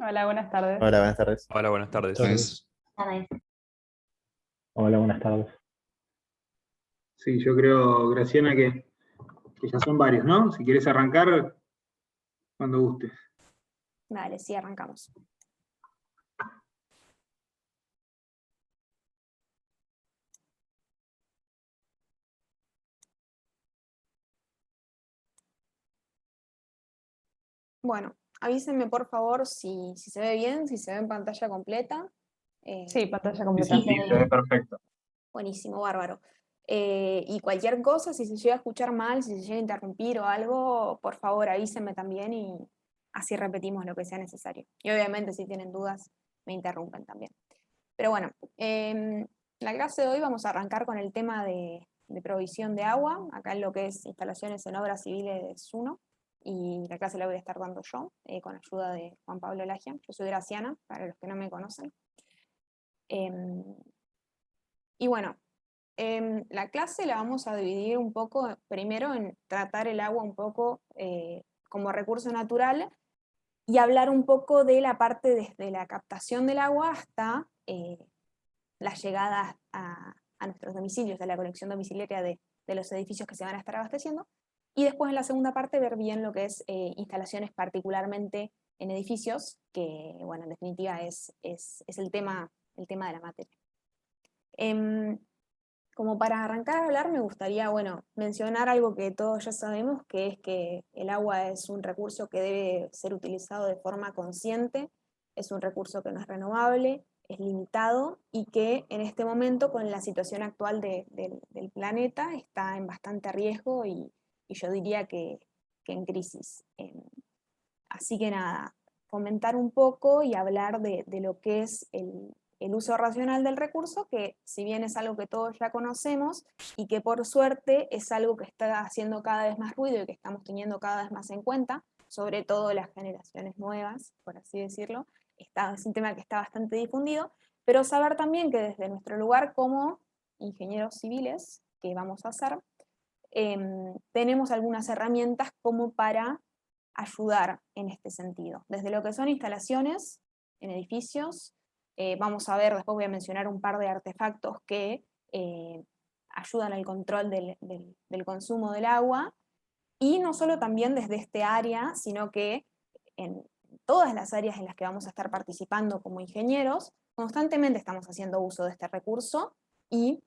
Hola, buenas tardes. Hola, buenas tardes. Hola, buenas tardes. Entonces, Hola, buenas tardes. sí, yo creo, Graciana, que ya son varios, ¿no? Si quieres arrancar, cuando gustes. Dale, sí, arrancamos. Bueno, avísenme por favor si se ve bien, si se ve en pantalla completa. Sí, pantalla Sí, completa. sí, se ve perfecto. Buenísimo, bárbaro. Y cualquier cosa, si se llega a escuchar mal, si se llega a interrumpir o algo, por favor avísenme también y así repetimos lo que sea necesario. Y obviamente si tienen dudas, me interrumpen también. Pero bueno, la clase de hoy vamos a arrancar con el tema de provisión de agua, acá en lo que es instalaciones en obras civiles 1, y la clase la voy a estar dando yo, con ayuda de Juan Pablo Lagia. Yo soy Graciana, para los que no me conocen. Y bueno, la clase la vamos a dividir un poco, primero en tratar el agua un poco como recurso natural y hablar un poco de la parte desde la captación del agua hasta la llegada a nuestros domicilios, de la conexión domiciliaria de los edificios que se van a estar abasteciendo. Y después en la segunda parte ver bien lo que es instalaciones particularmente en edificios, que bueno, en definitiva es el tema de la materia. Como para arrancar a hablar, me gustaría, bueno, mencionar algo que todos ya sabemos, que es que el agua es un recurso que debe ser utilizado de forma consciente, es un recurso que no es renovable, es limitado y que en este momento, con la situación actual del planeta, está en bastante riesgo y yo diría que en crisis. Así que nada, comentar un poco y hablar de lo que es el uso racional del recurso, que si bien es algo que todos ya conocemos y que por suerte es algo que está haciendo cada vez más ruido y que estamos teniendo cada vez más en cuenta, sobre todo las generaciones nuevas, por así decirlo, es un tema que está bastante difundido, pero saber también que desde nuestro lugar como ingenieros civiles, que vamos a hacer, tenemos algunas herramientas como para ayudar en este sentido. Desde lo que son instalaciones en edificios, vamos a ver, después voy a mencionar un par de artefactos que ayudan al control del consumo del agua, y no solo también desde este área, sino que en todas las áreas en las que vamos a estar participando como ingenieros, constantemente estamos haciendo uso de este recurso y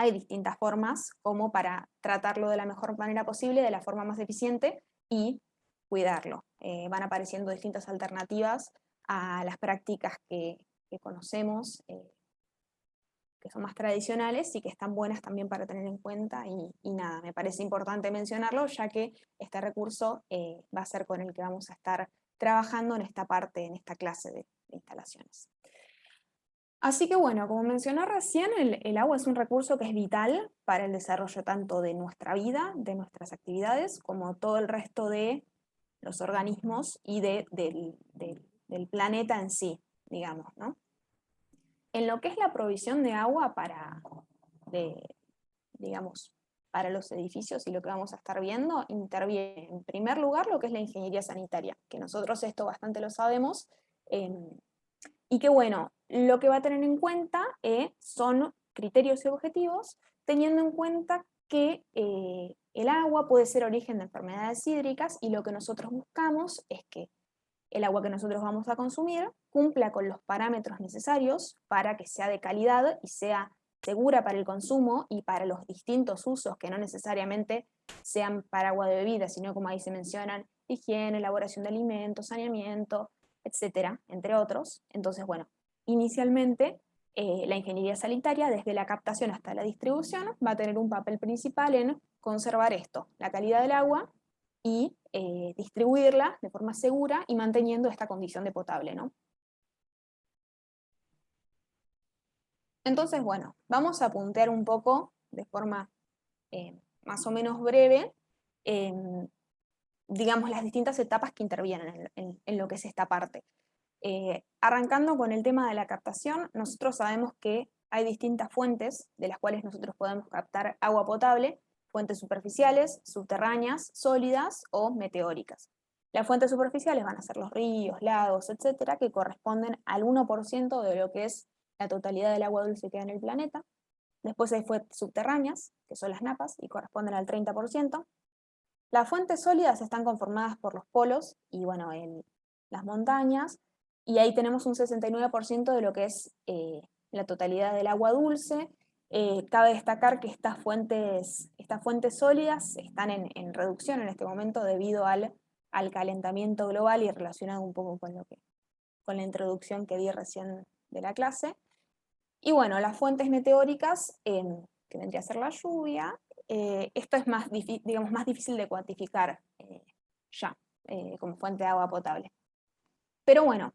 hay distintas formas como para tratarlo de la mejor manera posible, de la forma más eficiente y cuidarlo. Van apareciendo distintas alternativas a las prácticas que conocemos, que son más tradicionales y que están buenas también para tener en cuenta y nada, me parece importante mencionarlo ya que este recurso va a ser con el que vamos a estar trabajando en esta parte, en esta clase de instalaciones. Así que bueno, como mencioné recién, el agua es un recurso que es vital para el desarrollo tanto de nuestra vida, de nuestras actividades, como todo el resto de los organismos y del planeta en sí, digamos, ¿no? En lo que es la provisión de agua digamos, para los edificios y lo que vamos a estar viendo, interviene en primer lugar lo que es la ingeniería sanitaria, que nosotros esto bastante lo sabemos, y que bueno, lo que va a tener en cuenta son criterios y objetivos, teniendo en cuenta que el agua puede ser origen de enfermedades hídricas y lo que nosotros buscamos es que el agua que nosotros vamos a consumir cumpla con los parámetros necesarios para que sea de calidad y sea segura para el consumo y para los distintos usos que no necesariamente sean para agua de bebida, sino como ahí se mencionan, higiene, elaboración de alimentos, saneamiento, etcétera, entre otros. Entonces, bueno, inicialmente la ingeniería sanitaria, desde la captación hasta la distribución, va a tener un papel principal en conservar esto, la calidad del agua, y distribuirla de forma segura y manteniendo esta condición de potable, ¿no? Entonces, bueno, vamos a puntear un poco de forma más o menos breve, digamos, las distintas etapas que intervienen en lo que es esta parte. Arrancando con el tema de la captación, nosotros sabemos que hay distintas fuentes de las cuales nosotros podemos captar agua potable, fuentes superficiales, subterráneas, sólidas o meteóricas. Las fuentes superficiales van a ser los ríos, lagos, etcétera, que corresponden al 1% de lo que es la totalidad del agua dulce que hay en el planeta. Después hay fuentes subterráneas, que son las napas, y corresponden al 30%. Las fuentes sólidas están conformadas por los polos y bueno, las montañas, y ahí tenemos un 69% de lo que es la totalidad del agua dulce. Cabe destacar que estas fuentes sólidas están en reducción en este momento debido al calentamiento global y relacionado un poco con la introducción que di recién de la clase. Y bueno, las fuentes meteóricas, que vendría a ser la lluvia, esto es más difícil de cuantificar como fuente de agua potable. Pero bueno,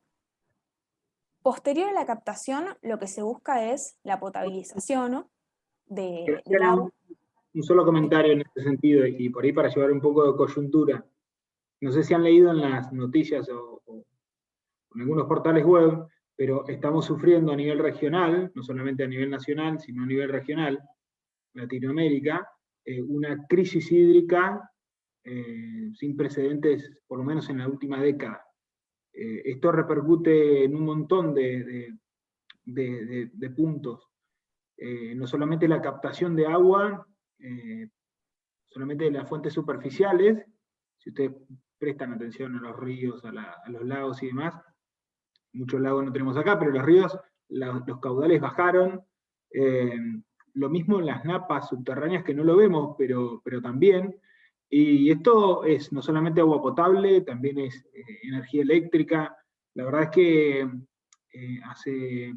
posterior a la captación, lo que se busca es la potabilización, ¿no? del agua. Un solo comentario en este sentido, y por ahí para llevar un poco de coyuntura. No sé si han leído en las noticias o en algunos portales web, pero estamos sufriendo a nivel regional, no solamente a nivel nacional, sino a nivel regional, Latinoamérica, una crisis hídrica sin precedentes, por lo menos en la última década. Esto repercute en un montón de puntos. No solamente la captación de agua, solamente de las fuentes superficiales, si ustedes prestan atención a los ríos, a los lagos y demás, muchos lagos no tenemos acá, pero los ríos, los caudales bajaron, lo mismo en las napas subterráneas que no lo vemos, pero también, y esto es no solamente agua potable, también es energía eléctrica. La verdad es que hace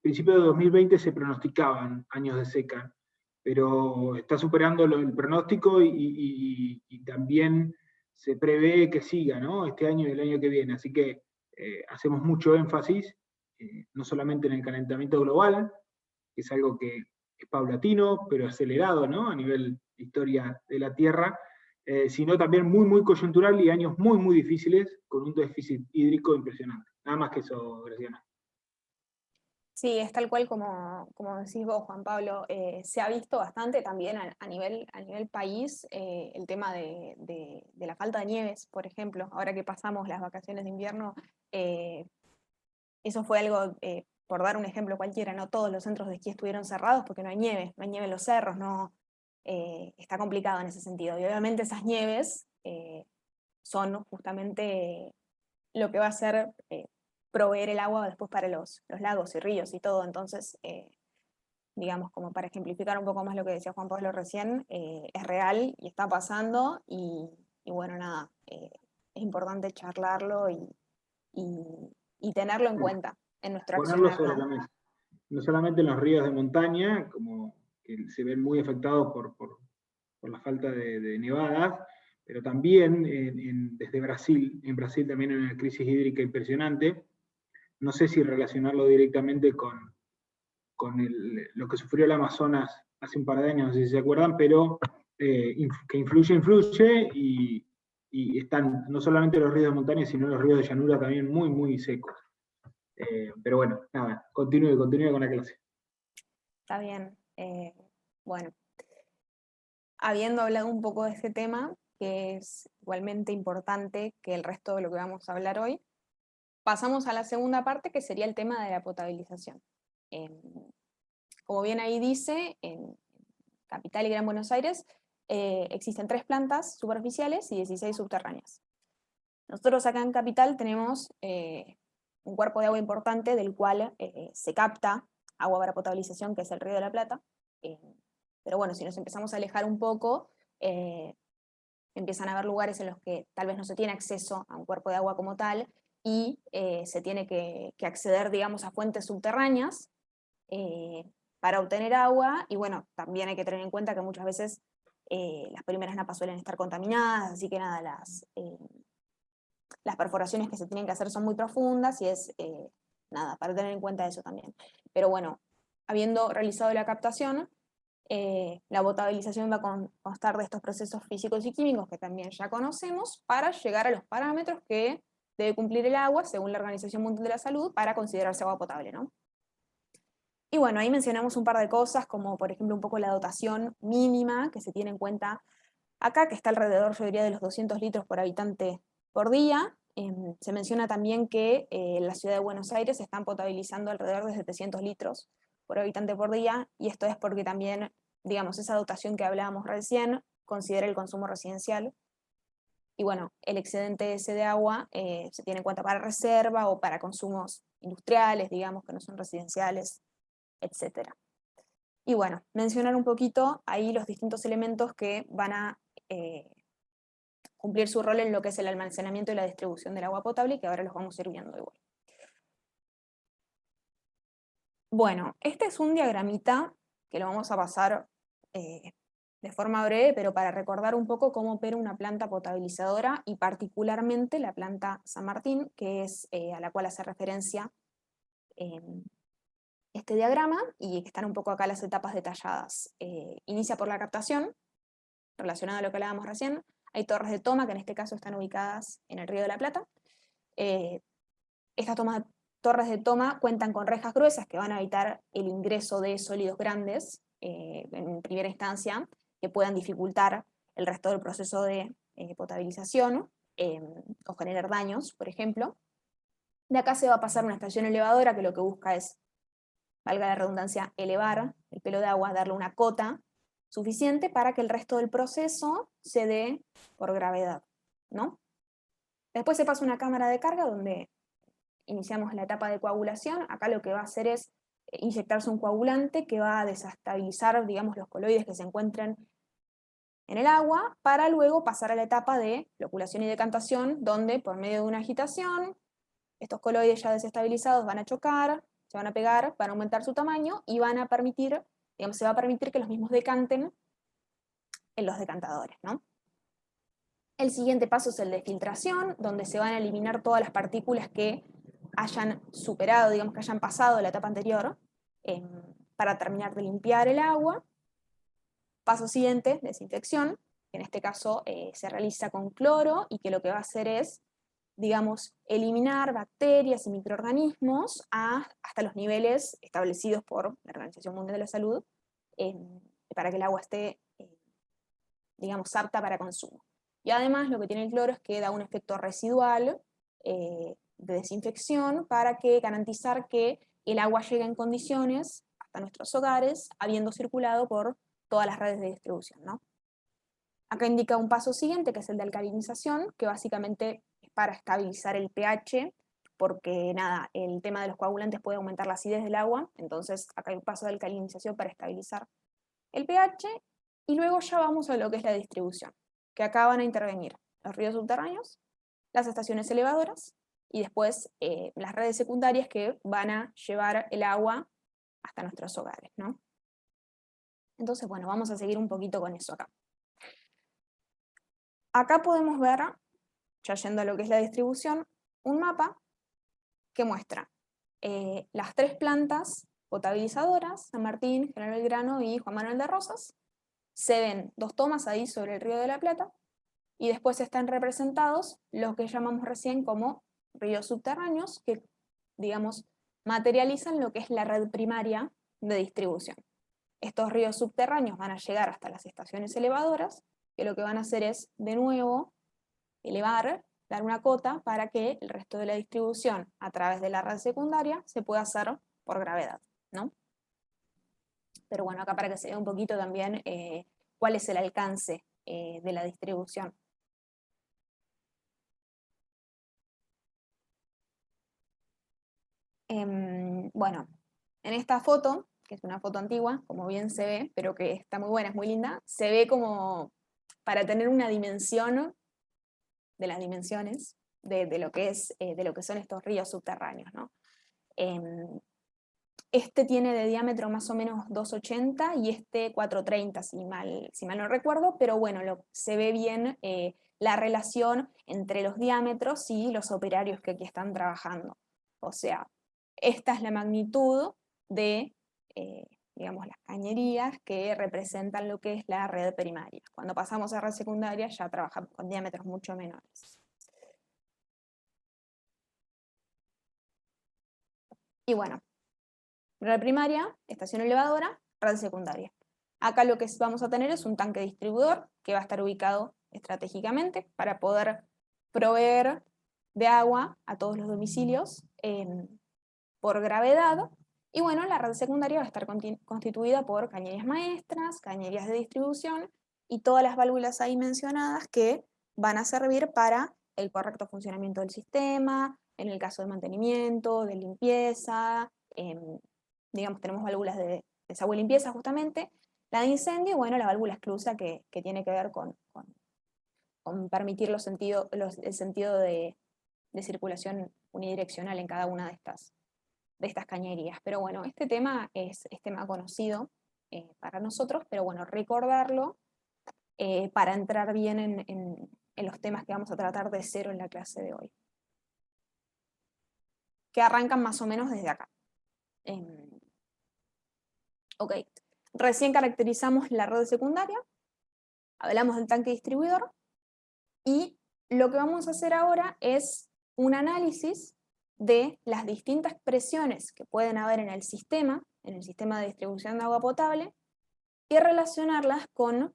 principios de 2020 se pronosticaban años de seca, pero está superando el pronóstico y también se prevé que siga, ¿no? Este año y el año que viene, así que hacemos mucho énfasis, no solamente en el calentamiento global, que es algo que es paulatino, pero acelerado, ¿no? A nivel de historia de la Tierra, sino también muy, muy coyuntural y años muy, muy difíciles, con un déficit hídrico impresionante. Nada más que eso, Graciana. Sí, es tal cual como decís vos, Juan Pablo. Se ha visto bastante también a nivel país el tema de la falta de nieves, por ejemplo. Ahora que pasamos las vacaciones de invierno, eso fue algo, por dar un ejemplo cualquiera, no todos los centros de esquí estuvieron cerrados porque no hay nieve en los cerros, no, está complicado en ese sentido. Y obviamente esas nieves son justamente lo que va a hacer proveer el agua después para los lagos y ríos y todo. Entonces, digamos, como para ejemplificar un poco más lo que decía Juan Pablo recién, es real y está pasando, y bueno, nada, es importante charlarlo y tenerlo en cuenta en nuestro Ponerlo accionar, sobre ¿no? la mesa. No solamente en los ríos de montaña, como que se ven muy afectados por la falta de nevadas, pero también desde Brasil. En Brasil también hay una crisis hídrica impresionante. No sé si relacionarlo directamente con lo que sufrió el Amazonas hace un par de años, no sé si se acuerdan, pero que influye y están no solamente los ríos de montaña, sino los ríos de llanura también muy, muy secos. Pero bueno, nada, continúe con la clase. Está bien. Bueno, habiendo hablado un poco de este tema, que es igualmente importante que el resto de lo que vamos a hablar hoy, pasamos a la segunda parte, que sería el tema de la potabilización. Como bien ahí dice, en Capital y Gran Buenos Aires existen 3 plantas superficiales y 16 subterráneas. Nosotros acá en Capital tenemos un cuerpo de agua importante del cual se capta agua para potabilización, que es el Río de la Plata. Pero bueno, si nos empezamos a alejar un poco, empiezan a haber lugares en los que tal vez no se tiene acceso a un cuerpo de agua como tal, y se tiene que acceder, digamos, a fuentes subterráneas para obtener agua. Y bueno, también hay que tener en cuenta que muchas veces las primeras napas suelen estar contaminadas, así que nada, las perforaciones que se tienen que hacer son muy profundas, y es nada, para tener en cuenta eso también. Pero bueno, habiendo realizado la captación, la potabilización va a constar de estos procesos físicos y químicos que también ya conocemos, para llegar a los parámetros que debe cumplir el agua según la Organización Mundial de la Salud para considerarse agua potable, ¿no? Y bueno, ahí mencionamos un par de cosas, como por ejemplo un poco la dotación mínima que se tiene en cuenta acá, que está alrededor, yo diría, de los 200 litros por habitante por día. Se menciona también que en la ciudad de Buenos Aires se están potabilizando alrededor de 700 litros por habitante por día, y esto es porque también, digamos, esa dotación que hablábamos recién considera el consumo residencial, y bueno, el excedente ese de agua se tiene en cuenta para reserva o para consumos industriales, digamos, que no son residenciales, etc. Y bueno, mencionar un poquito ahí los distintos elementos que van a cumplir su rol en lo que es el almacenamiento y la distribución del agua potable, y que ahora los vamos a ir viendo igual. Bueno, este es un diagramita que lo vamos a pasar de forma breve, pero para recordar un poco cómo opera una planta potabilizadora, y particularmente la planta San Martín, que es a la cual hace referencia este diagrama, y que están un poco acá las etapas detalladas. Inicia por la captación, relacionado a lo que hablábamos recién. Hay torres de toma, que en este caso están ubicadas en el Río de la Plata. Estas torres de toma cuentan con rejas gruesas que van a evitar el ingreso de sólidos grandes en primera instancia, que puedan dificultar el resto del proceso de potabilización o generar daños, por ejemplo. De acá se va a pasar una estación elevadora, que lo que busca es, valga la redundancia, elevar el pelo de agua, darle una cota suficiente para que el resto del proceso se dé por gravedad, ¿no? Después se pasa una cámara de carga donde iniciamos la etapa de coagulación. Acá lo que va a hacer es inyectarse un coagulante que va a desestabilizar, digamos, los coloides que se encuentren en el agua, para luego pasar a la etapa de loculación y decantación, donde por medio de una agitación, estos coloides ya desestabilizados van a chocar, se van a pegar, van a aumentar su tamaño y van a permitir, digamos, se va a permitir que los mismos decanten en los decantadores, ¿no? El siguiente paso es el de filtración, donde se van a eliminar todas las partículas que hayan superado, digamos, que hayan pasado la etapa anterior, para terminar de limpiar el agua. Paso siguiente, desinfección, que en este caso se realiza con cloro, y que lo que va a hacer es, digamos, eliminar bacterias y microorganismos hasta los niveles establecidos por la Organización Mundial de la Salud, para que el agua esté, digamos, apta para consumo. Y además lo que tiene el cloro es que da un efecto residual de desinfección, para garantizar que el agua llegue en condiciones hasta nuestros hogares, habiendo circulado por todas las redes de distribución, ¿no? Acá indica un paso siguiente, que es el de alcalinización, que básicamente es para estabilizar el pH, porque nada, el tema de los coagulantes puede aumentar la acidez del agua, entonces acá hay un paso de alcalinización para estabilizar el pH, y luego ya vamos a lo que es la distribución, que acá van a intervenir los ríos subterráneos, las estaciones elevadoras, y después las redes secundarias que van a llevar el agua hasta nuestros hogares, ¿no? Entonces, bueno, vamos a seguir un poquito con eso acá. Acá podemos ver, ya yendo a lo que es la distribución, un mapa que muestra las tres plantas potabilizadoras, San Martín, General Belgrano y Juan Manuel de Rosas. Se ven dos tomas ahí sobre el Río de la Plata, y después están representados los que llamamos recién como ríos subterráneos, que, digamos, materializan lo que es la red primaria de distribución. Estos ríos subterráneos van a llegar hasta las estaciones elevadoras, que lo que van a hacer es, de nuevo, elevar, dar una cota para que el resto de la distribución a través de la red secundaria se pueda hacer por gravedad, ¿no? Pero bueno, acá para que se vea un poquito también cuál es el alcance de la distribución. Bueno, en esta foto, que es una foto antigua, como bien se ve, pero que está muy buena, es muy linda, se ve como para tener una dimensión de las dimensiones de lo que son estos ríos subterráneos, ¿no? Este tiene de diámetro más o menos 2,80 y este 4,30, si mal no recuerdo, pero bueno, se ve bien la relación entre los diámetros y los operarios que aquí están trabajando. O sea, esta es la magnitud de, digamos, las cañerías que representan lo que es la red primaria. Cuando pasamos a red secundaria ya trabajamos con diámetros mucho menores. Y bueno, red primaria, estación elevadora, red secundaria. Acá lo que vamos a tener es un tanque distribuidor que va a estar ubicado estratégicamente para poder proveer de agua a todos los domicilios por gravedad. Y bueno, la red secundaria va a estar constituida por cañerías maestras, cañerías de distribución y todas las válvulas ahí mencionadas que van a servir para el correcto funcionamiento del sistema, en el caso de mantenimiento, de limpieza, digamos, tenemos válvulas de desagüe y limpieza justamente, la de incendio, y bueno, la válvula esclusa que tiene que ver con permitir el sentido de circulación unidireccional en cada una de estas cañerías. Pero bueno, este tema es tema conocido para nosotros, pero bueno, recordarlo para entrar bien en los temas que vamos a tratar de cero en la clase de hoy. Que arrancan más o menos desde acá. Ok, recién caracterizamos la red secundaria, hablamos del tanque distribuidor, y lo que vamos a hacer ahora es un análisis de las distintas presiones que pueden haber en el sistema de distribución de agua potable, y relacionarlas con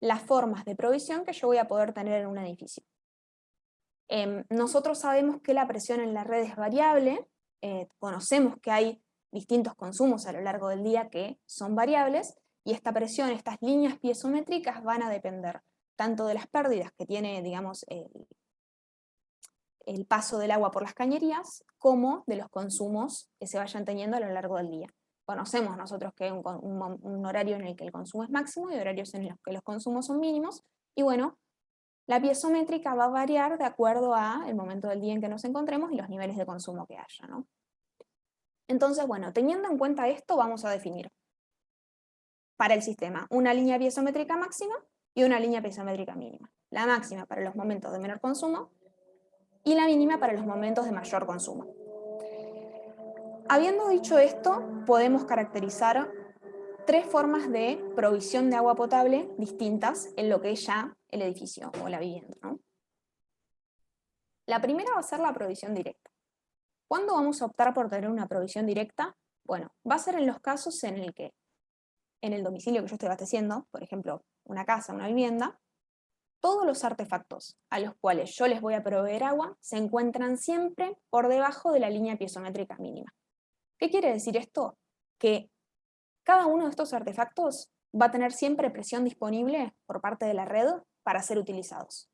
las formas de provisión que yo voy a poder tener en un edificio. Nosotros sabemos que la presión en la red es variable, conocemos que hay distintos consumos a lo largo del día que son variables, y esta presión, estas líneas piezométricas van a depender tanto de las pérdidas que tiene, digamos, el paso del agua por las cañerías, como de los consumos que se vayan teniendo a lo largo del día. Conocemos nosotros que hay un horario en el que el consumo es máximo y horarios en los que los consumos son mínimos, y bueno, la piezométrica va a variar de acuerdo al momento del día en que nos encontremos y los niveles de consumo que haya, ¿no? Entonces, bueno, teniendo en cuenta esto, vamos a definir para el sistema una línea piezométrica máxima y una línea piezométrica mínima. La máxima para los momentos de menor consumo y la mínima para los momentos de mayor consumo. Habiendo dicho esto, podemos caracterizar tres formas de provisión de agua potable distintas en lo que es ya el edificio o la vivienda, ¿no? La primera va a ser la provisión directa. ¿Cuándo vamos a optar por tener una provisión directa? Bueno, va a ser en los casos en el que en el domicilio que yo estoy abasteciendo, por ejemplo, una casa, una vivienda, todos los artefactos a los cuales yo les voy a proveer agua se encuentran siempre por debajo de la línea piezométrica mínima. ¿Qué quiere decir esto? Que cada uno de estos artefactos va a tener siempre presión disponible por parte de la red para ser utilizados.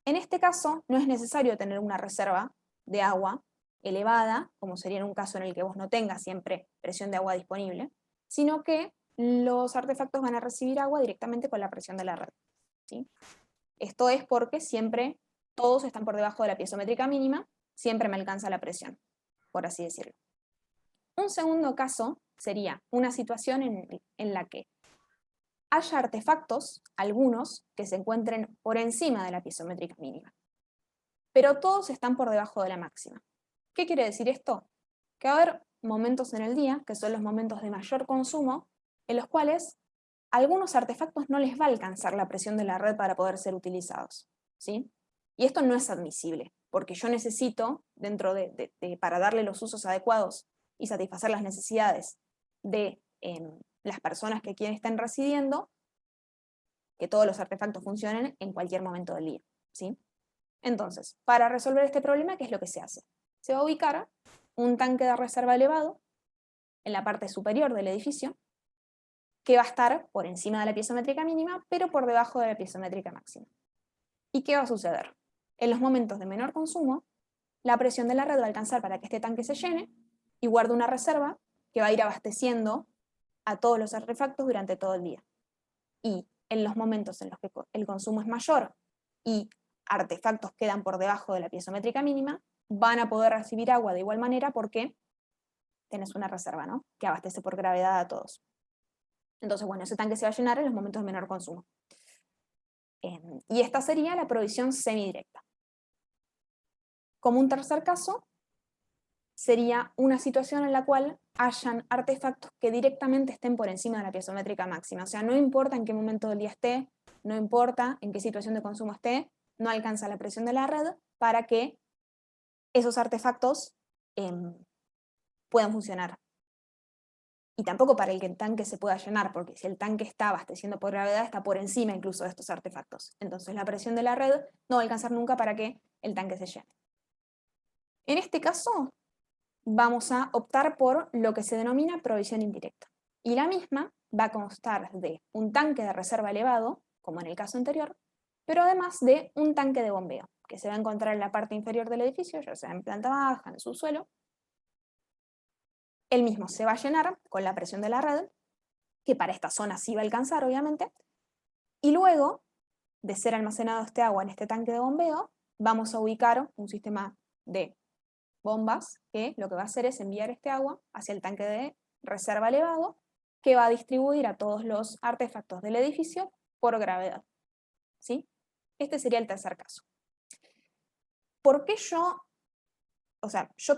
En este caso, no es necesario tener una reserva de agua elevada, como sería en un caso en el que vos no tengas siempre presión de agua disponible, sino que los artefactos van a recibir agua directamente con la presión de la red, ¿sí? Esto es porque siempre todos están por debajo de la piezométrica mínima, siempre me alcanza la presión, por así decirlo. Un segundo caso sería una situación en la que haya artefactos, algunos, que se encuentren por encima de la piezométrica mínima, pero todos están por debajo de la máxima. ¿Qué quiere decir esto? Que va a haber momentos en el día, que son los momentos de mayor consumo, en los cuales a algunos artefactos no les va a alcanzar la presión de la red para poder ser utilizados, ¿sí? Y esto no es admisible, porque yo necesito, para darle los usos adecuados y satisfacer las necesidades de las personas que aquí estén residiendo, que todos los artefactos funcionen en cualquier momento del día, ¿sí? Entonces, para resolver este problema, ¿qué es lo que se hace? Se va a ubicar un tanque de reserva elevado en la parte superior del edificio, que va a estar por encima de la piezométrica mínima, pero por debajo de la piezométrica máxima. ¿Y qué va a suceder? En los momentos de menor consumo, la presión de la red va a alcanzar para que este tanque se llene y guarde una reserva que va a ir abasteciendo a todos los artefactos durante todo el día. Y en los momentos en los que el consumo es mayor y artefactos quedan por debajo de la piezométrica mínima, van a poder recibir agua de igual manera porque tenés una reserva, ¿no?, que abastece por gravedad a todos. Entonces, bueno, ese tanque se va a llenar en los momentos de menor consumo. Y esta sería la provisión semidirecta. Como un tercer caso, sería una situación en la cual hayan artefactos que directamente estén por encima de la piezométrica máxima. O sea, no importa en qué momento del día esté, no importa en qué situación de consumo esté, no alcanza la presión de la red para que esos artefactos puedan funcionar. y tampoco para que el tanque se pueda llenar, porque si el tanque está abasteciendo por gravedad, está por encima incluso de estos artefactos. Entonces la presión de la red no va a alcanzar nunca para que el tanque se llene. En este caso, vamos a optar por lo que se denomina provisión indirecta. Y la misma va a constar de un tanque de reserva elevado, como en el caso anterior, pero además de un tanque de bombeo, que se va a encontrar en la parte inferior del edificio, ya sea en planta baja, en el subsuelo. El mismo se va a llenar con la presión de la red, que para esta zona sí va a alcanzar, obviamente, y luego de ser almacenado este agua en este tanque de bombeo, vamos a ubicar un sistema de bombas que lo que va a hacer es enviar este agua hacia el tanque de reserva elevado, que va a distribuir a todos los artefactos del edificio por gravedad. ¿Sí? Este sería el tercer caso. ¿Por qué yo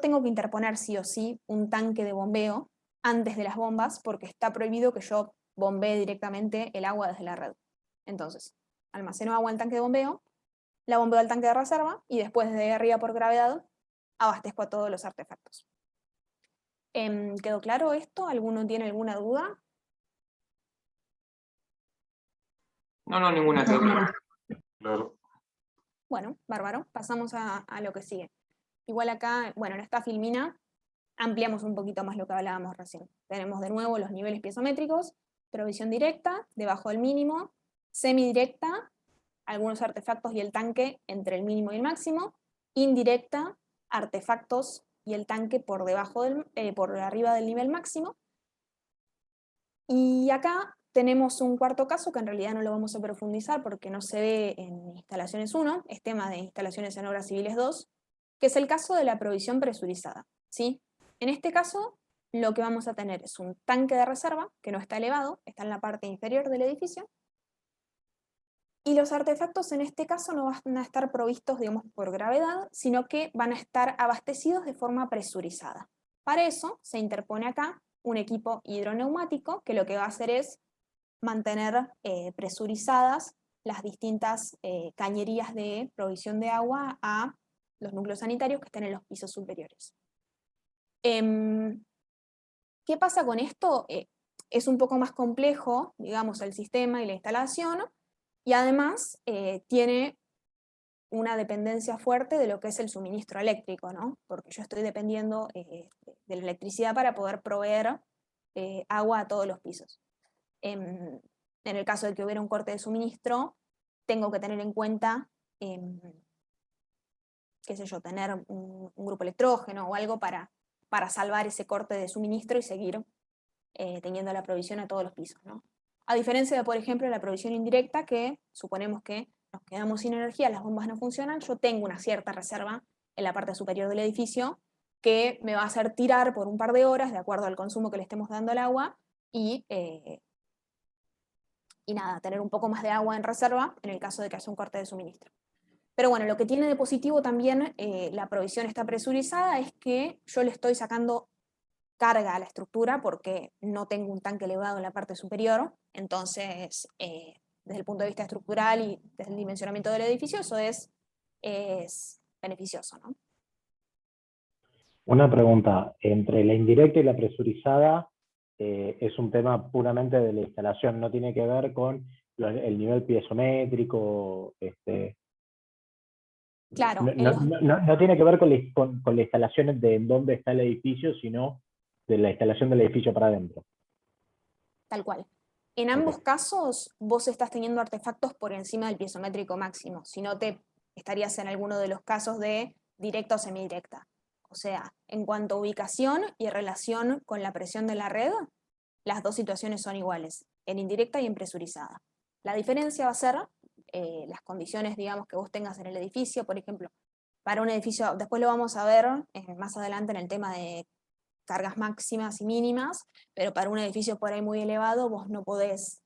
tengo que interponer sí o sí un tanque de bombeo antes de las bombas? Porque está prohibido que yo bombee directamente el agua desde la red. Entonces, almaceno agua en el tanque de bombeo, la bombeo al tanque de reserva y después desde arriba por gravedad abastezco a todos los artefactos. ¿Quedó claro esto? ¿Alguno tiene alguna duda? No, ninguna quedó clara. Claro. Bueno, bárbaro. Pasamos a lo que sigue. Igual acá, bueno, en esta filmina ampliamos un poquito más lo que hablábamos recién. Tenemos de nuevo los niveles piezométricos, provisión directa, debajo del mínimo, semidirecta, algunos artefactos y el tanque entre el mínimo y el máximo, indirecta, artefactos y el tanque por arriba del nivel máximo. Y acá tenemos un cuarto caso que en realidad no lo vamos a profundizar porque no se ve en instalaciones 1, es tema de instalaciones en obras civiles 2, que es el caso de la provisión presurizada, ¿sí? En este caso, lo que vamos a tener es un tanque de reserva, que no está elevado, está en la parte inferior del edificio, y los artefactos en este caso no van a estar provistos, digamos, por gravedad, sino que van a estar abastecidos de forma presurizada. Para eso se interpone acá un equipo hidroneumático que lo que va a hacer es mantener presurizadas las distintas cañerías de provisión de agua a los núcleos sanitarios que estén en los pisos superiores. ¿Qué pasa con esto? Es un poco más complejo, digamos, el sistema y la instalación, y además tiene una dependencia fuerte de lo que es el suministro eléctrico, ¿no? Porque yo estoy dependiendo de la electricidad para poder proveer agua a todos los pisos. En el caso de que hubiera un corte de suministro, tengo que tener en cuenta, qué sé yo, tener un grupo electrógeno o algo para salvar ese corte de suministro y seguir teniendo la provisión a todos los pisos, ¿no? A diferencia de, por ejemplo, la provisión indirecta, que suponemos que nos quedamos sin energía, las bombas no funcionan, yo tengo una cierta reserva en la parte superior del edificio que me va a hacer tirar por un par de horas de acuerdo al consumo que le estemos dando al agua y nada, tener un poco más de agua en reserva en el caso de que haya un corte de suministro. Pero bueno, lo que tiene de positivo también la provisión está presurizada es que yo le estoy sacando carga a la estructura porque no tengo un tanque elevado en la parte superior, entonces desde el punto de vista estructural y desde el dimensionamiento del edificio eso es beneficioso, ¿no? Una pregunta, entre la indirecta y la presurizada es un tema puramente de la instalación, no tiene que ver con el nivel piezométrico, Claro, no tiene que ver con la instalación de en dónde está el edificio, sino de la instalación del edificio para adentro. Tal cual. En ambos casos, vos estás teniendo artefactos por encima del piezométrico máximo, si no te estarías en alguno de los casos de directa o semidirecta. O sea, en cuanto a ubicación y relación con la presión de la red, las dos situaciones son iguales, en indirecta y en presurizada. La diferencia va a ser las condiciones, digamos, que vos tengas en el edificio. Por ejemplo, para un edificio, después lo vamos a ver más adelante en el tema de cargas máximas y mínimas, pero para un edificio por ahí muy elevado vos no podés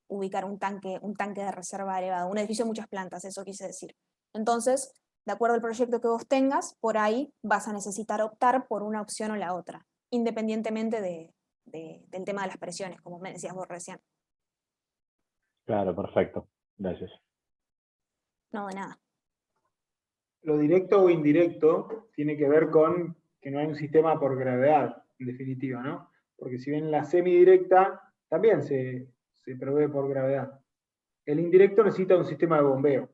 ubicar un tanque de reserva elevado. Un edificio de muchas plantas, eso quise decir. Entonces, de acuerdo al proyecto que vos tengas, por ahí vas a necesitar optar por una opción o la otra, independientemente del tema de las presiones, como me decías vos recién. Claro, perfecto. Gracias. No, de nada. Lo directo o indirecto tiene que ver con que no hay un sistema por gravedad, en definitiva, ¿no? porque si bien la semidirecta también se provee por gravedad. El indirecto necesita un sistema de bombeo.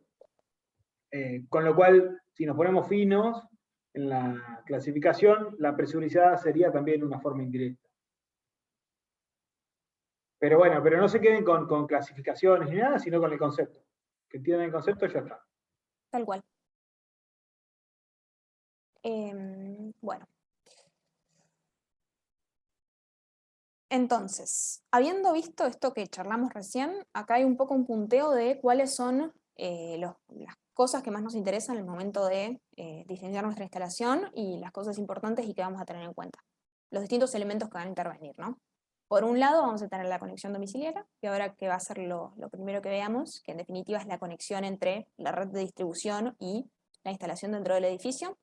Con lo cual, si nos ponemos finos en la clasificación, la presurizada sería también una forma indirecta. Pero bueno, pero no se queden con clasificaciones ni nada, sino con el concepto. Que entiendan el concepto, ya está. Tal cual. Bueno. Entonces, habiendo visto esto que charlamos recién, acá hay un poco un punteo de cuáles son las cosas que más nos interesan en el momento de diseñar nuestra instalación y las cosas importantes y que vamos a tener en cuenta. Los distintos elementos que van a intervenir, ¿no? Por un lado vamos a tener la conexión domiciliaria, que ahora que va a ser lo primero que veamos, que en definitiva es la conexión entre la red de distribución y la instalación dentro del edificio.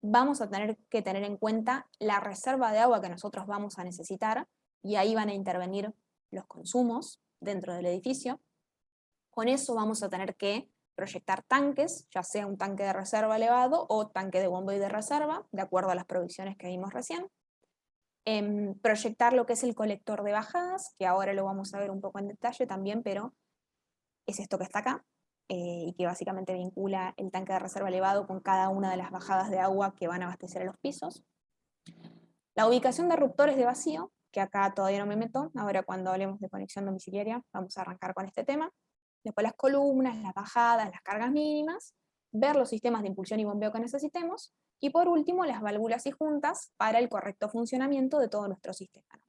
Vamos a tener que tener en cuenta la reserva de agua que nosotros vamos a necesitar, y ahí van a intervenir los consumos dentro del edificio. Con eso vamos a tener que proyectar tanques, ya sea un tanque de reserva elevado o tanque de bombeo y de reserva, de acuerdo a las provisiones que vimos recién. Proyectar lo que es el colector de bajadas, que ahora lo vamos a ver un poco en detalle también, pero es esto que está acá, y que básicamente vincula el tanque de reserva elevado con cada una de las bajadas de agua que van a abastecer a los pisos. La ubicación de eruptores de vacío, que acá todavía no me meto, ahora cuando hablemos de conexión domiciliaria vamos a arrancar con este tema. Después las columnas, las bajadas, las cargas mínimas, ver los sistemas de impulsión y bombeo que necesitemos, y por último las válvulas y juntas para el correcto funcionamiento de todo nuestro sistema, ¿no?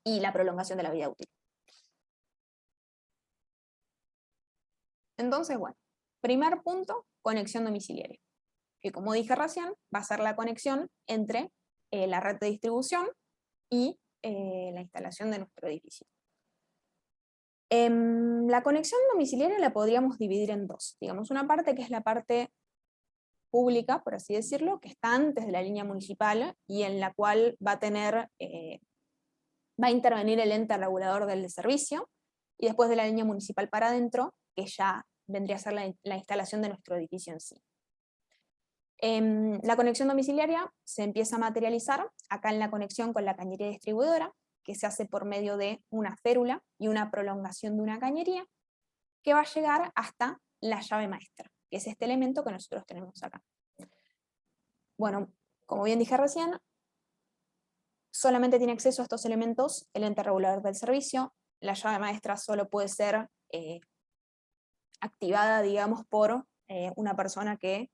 Y la prolongación de la vida útil. Entonces, bueno, primer punto, conexión domiciliaria, que como dije recién, va a ser la conexión entre la red de distribución y la instalación de nuestro edificio. La conexión domiciliaria la podríamos dividir en dos. Digamos, una parte que es la parte pública, por así decirlo, que está antes de la línea municipal y en la cual va a intervenir el ente regulador del servicio, y después de la línea municipal para adentro, que ya vendría a ser la instalación de nuestro edificio en sí. La conexión domiciliaria se empieza a materializar acá en la conexión con la cañería distribuidora, que se hace por medio de una férula y una prolongación de una cañería, que va a llegar hasta la llave maestra, que es este elemento que nosotros tenemos acá. Bueno, como bien dije recién, solamente tiene acceso a estos elementos el ente regulador del servicio. La llave maestra solo puede ser activada, digamos, por una persona que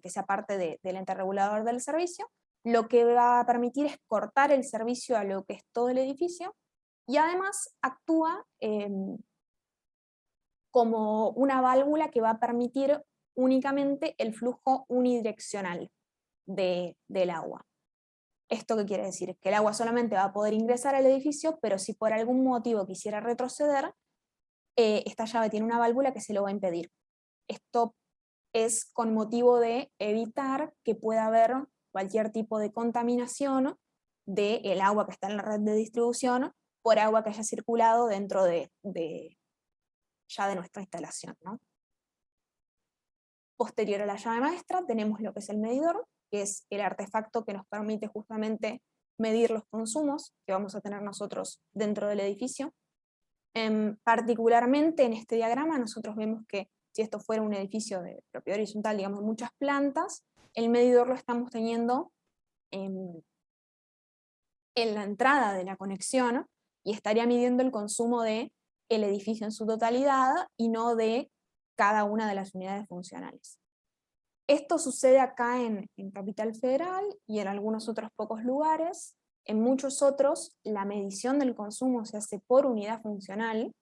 sea parte del ente regulador del servicio, lo que va a permitir es cortar el servicio a lo que es todo el edificio, y además actúa como una válvula que va a permitir únicamente el flujo unidireccional del agua. ¿Esto qué quiere decir? Que el agua solamente va a poder ingresar al edificio, pero si por algún motivo quisiera retroceder, esta llave tiene una válvula que se lo va a impedir. Esto es con motivo de evitar que pueda haber cualquier tipo de contaminación del agua que está en la red de distribución por agua que haya circulado dentro ya de nuestra instalación, ¿no? Posterior a la llave maestra tenemos lo que es el medidor, que es el artefacto que nos permite justamente medir los consumos que vamos a tener nosotros dentro del edificio. Particularmente en este diagrama nosotros vemos que si esto fuera un edificio de propiedad horizontal, digamos muchas plantas, el medidor lo estamos teniendo en la entrada de la conexión, y estaría midiendo el consumo del edificio en su totalidad y no de cada una de las unidades funcionales. Esto sucede acá en Capital Federal y en algunos otros pocos lugares. En muchos otros la medición del consumo se hace por unidad funcional,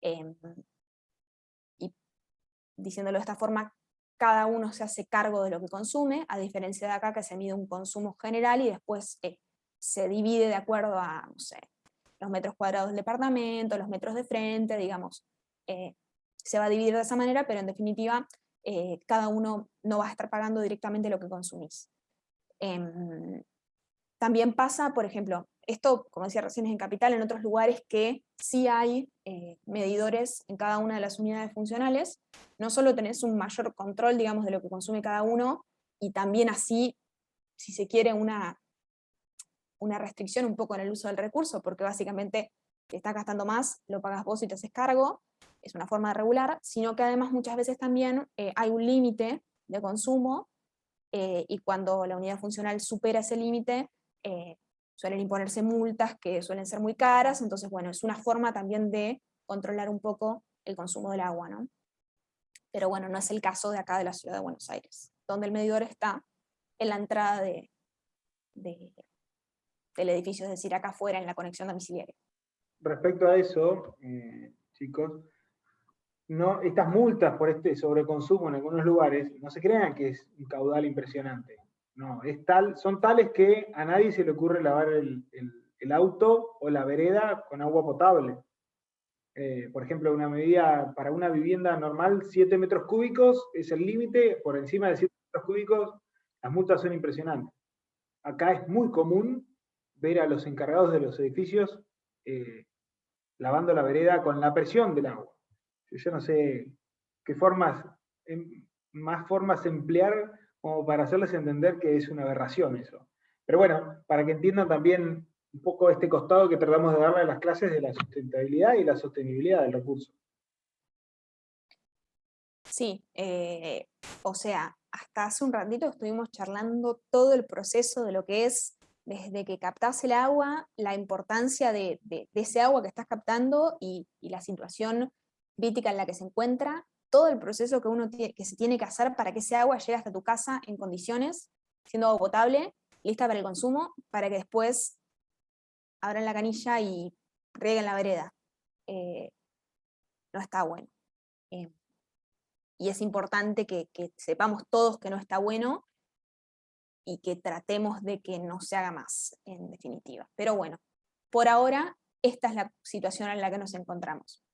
y diciéndolo de esta forma, cada uno se hace cargo de lo que consume, a diferencia de acá que se mide un consumo general y después se divide de acuerdo a, no sé, los metros cuadrados del departamento, los metros de frente, digamos. Se va a dividir de esa manera, pero en definitiva cada uno no va a estar pagando directamente lo que consumís. También pasa, por ejemplo, esto, como decía recién, es en Capital, en otros lugares que sí hay medidores en cada una de las unidades funcionales, no solo tenés un mayor control, digamos, de lo que consume cada uno, y también así, si se quiere, una una restricción un poco en el uso del recurso, porque básicamente si estás gastando más, lo pagas vos y te haces cargo, es una forma de regular, sino que además muchas veces también hay un límite de consumo, y cuando la unidad funcional supera ese límite, suelen imponerse multas que suelen ser muy caras, entonces bueno, es una forma también de controlar un poco el consumo del agua, ¿no? Pero bueno, no es el caso de acá de la ciudad de Buenos Aires, donde el medidor está en la entrada del edificio, es decir, acá afuera en la conexión domiciliaria. Respecto a eso, chicos, no, estas multas por este sobreconsumo en algunos lugares, no se crean que es un caudal impresionante. No, son tales que a nadie se le ocurre lavar el auto o la vereda con agua potable. Por ejemplo, una medida para una vivienda normal, 7 metros cúbicos es el límite, por encima de 7 metros cúbicos las multas son impresionantes. Acá es muy común ver a los encargados de los edificios lavando la vereda con la presión del agua. Yo no sé qué más formas emplear como para hacerles entender que es una aberración eso. Pero bueno, para que entiendan también un poco este costado que tratamos de darle a las clases de la sustentabilidad y la sostenibilidad del recurso. Sí, o sea, hasta hace un ratito estuvimos charlando todo el proceso de lo que es, desde que captás el agua, la importancia de ese agua que estás captando y la situación crítica en la que se encuentra, todo el proceso que se tiene que hacer para que ese agua llegue hasta tu casa en condiciones, siendo agua potable, lista para el consumo, para que después abran la canilla y rieguen la vereda. No está bueno. Y es importante que sepamos todos que no está bueno y que tratemos de que no se haga más, en definitiva. Pero bueno, por ahora, esta es la situación en la que nos encontramos.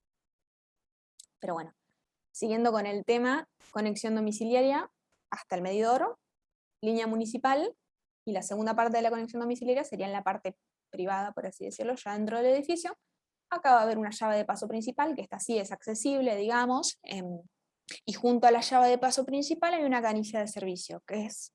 Pero bueno, siguiendo con el tema, conexión domiciliaria hasta el medidor, línea municipal, y la segunda parte de la conexión domiciliaria sería en la parte privada, por así decirlo, ya dentro del edificio. Acá va a haber una llave de paso principal, que esta sí es accesible, digamos, y junto a la llave de paso principal hay una canilla de servicio, que es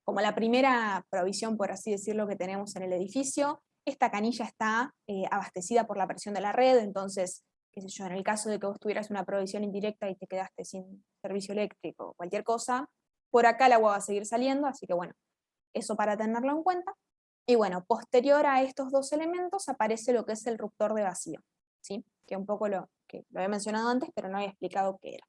como la primera provisión, por así decirlo, que tenemos en el edificio. Esta canilla está abastecida por la presión de la red, entonces, qué sé yo, en el caso de que vos tuvieras una provisión indirecta y te quedaste sin servicio eléctrico o cualquier cosa, por acá el agua va a seguir saliendo, así que bueno, eso para tenerlo en cuenta. Y bueno, posterior a estos dos elementos aparece lo que es el ruptor de vacío, ¿sí? Que un poco lo había mencionado antes, pero no había explicado qué era.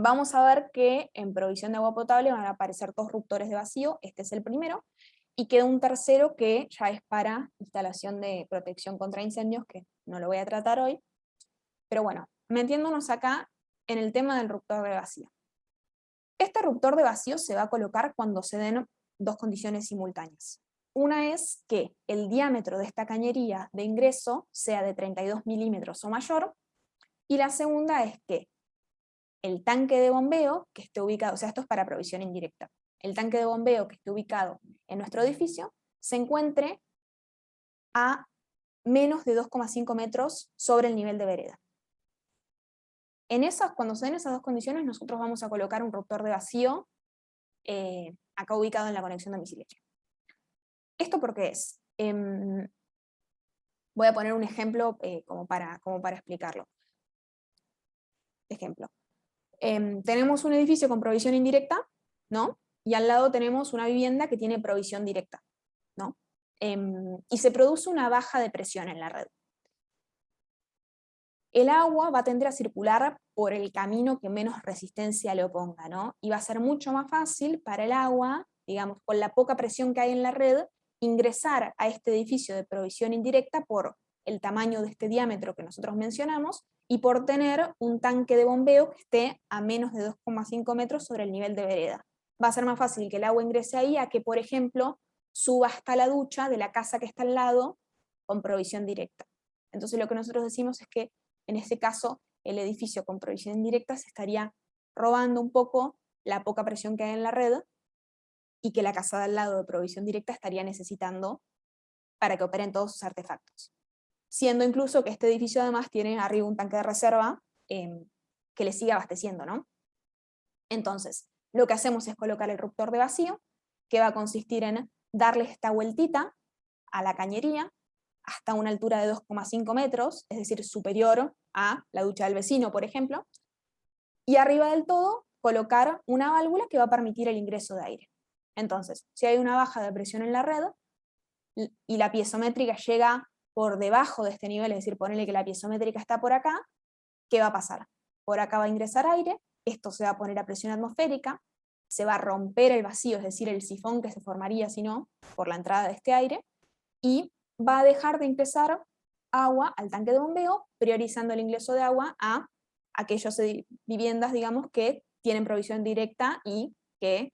Vamos a ver que en provisión de agua potable van a aparecer dos ruptores de vacío, este es el primero, y queda un tercero que ya es para instalación de protección contra incendios, que no lo voy a tratar hoy. Pero bueno, metiéndonos acá en el tema del ruptor de vacío. Este ruptor de vacío se va a colocar cuando se den dos condiciones simultáneas. Una es que el diámetro de esta cañería de ingreso sea de 32 milímetros o mayor, y la segunda es que el tanque de bombeo que esté ubicado, o sea, esto es para provisión indirecta, el tanque de bombeo que esté ubicado en nuestro edificio se encuentre a menos de 2,5 metros sobre el nivel de vereda. Cuando se den esas dos condiciones, nosotros vamos a colocar un ruptor de vacío acá ubicado en la conexión domiciliaria. ¿Esto por qué es? Voy a poner un ejemplo como para explicarlo. Ejemplo. Tenemos un edificio con provisión indirecta, ¿no? Y al lado tenemos una vivienda que tiene provisión directa, ¿no? Y se produce una baja de presión en la red. El agua va a tender a circular por el camino que menos resistencia le oponga, ¿no? Y va a ser mucho más fácil para el agua, digamos, con la poca presión que hay en la red, ingresar a este edificio de provisión indirecta por el tamaño de este diámetro que nosotros mencionamos, y por tener un tanque de bombeo que esté a menos de 2,5 metros sobre el nivel de vereda. Va a ser más fácil que el agua ingrese ahí a que, por ejemplo, suba hasta la ducha de la casa que está al lado con provisión directa. Entonces lo que nosotros decimos es que en este caso el edificio con provisión indirecta se estaría robando un poco la poca presión que hay en la red, y que la casa de al lado de provisión directa estaría necesitando para que operen todos sus artefactos. Siendo incluso que este edificio además tiene arriba un tanque de reserva que le sigue abasteciendo, ¿no? Entonces, lo que hacemos es colocar el ruptor de vacío, que va a consistir en darle esta vueltita a la cañería hasta una altura de 2,5 metros, es decir, superior a la ducha del vecino, por ejemplo, y arriba del todo colocar una válvula que va a permitir el ingreso de aire. Entonces, si hay una baja de presión en la red y la piezométrica llega por debajo de este nivel, es decir, ponele que la piezométrica está por acá, ¿qué va a pasar? Por acá va a ingresar aire, esto se va a poner a presión atmosférica, se va a romper el vacío, es decir, el sifón que se formaría si no, por la entrada de este aire, y va a dejar de ingresar agua al tanque de bombeo, priorizando el ingreso de agua a aquellas viviendas, digamos, que tienen provisión directa y que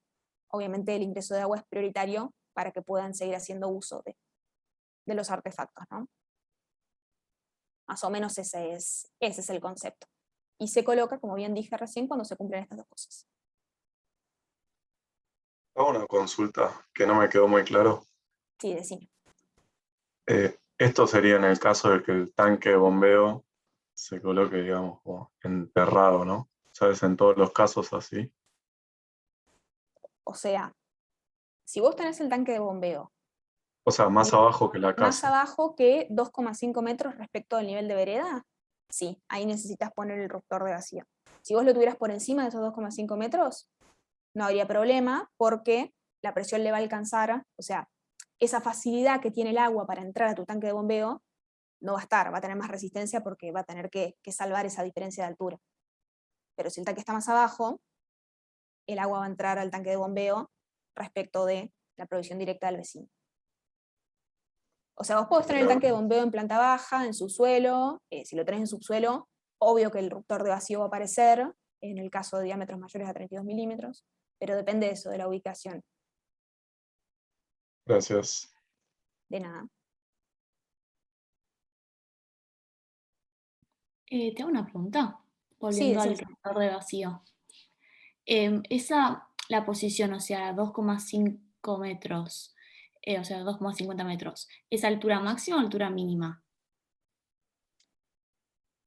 obviamente el ingreso de agua es prioritario para que puedan seguir haciendo uso de los artefactos, ¿no? Más o menos ese es el concepto. Y se coloca, como bien dije recién, cuando se cumplen estas dos cosas. Hago una consulta que no me quedó muy claro. Sí, decime. Esto sería en el caso de que el tanque de bombeo se coloque, digamos, como enterrado, ¿no? ¿Sabes? En todos los casos así. O sea, si vos tenés el tanque de bombeo, O sea, más abajo que la más casa. abajo que 2,5 metros respecto al nivel de vereda, sí, ahí necesitas poner el interruptor de vacío. Si vos lo tuvieras por encima de esos 2,5 metros, no habría problema porque la presión le va a alcanzar, o sea, esa facilidad que tiene el agua para entrar a tu tanque de bombeo no va a estar, va a tener más resistencia porque va a tener que salvar esa diferencia de altura. Pero si el tanque está más abajo, el agua va a entrar al tanque de bombeo respecto de la provisión directa del vecino. O sea, vos podés tener el tanque de bombeo en planta baja, en subsuelo, si lo tenés en subsuelo, obvio que el interruptor de vacío va a aparecer, en el caso de diámetros mayores a 32 milímetros, pero depende de eso, de la ubicación. Gracias. De nada. Te hago una pregunta, Sí, volviendo al decime. interruptor de vacío. La posición, o sea, 2,5 metros, o sea, 2,50 metros, ¿es altura máxima o altura mínima?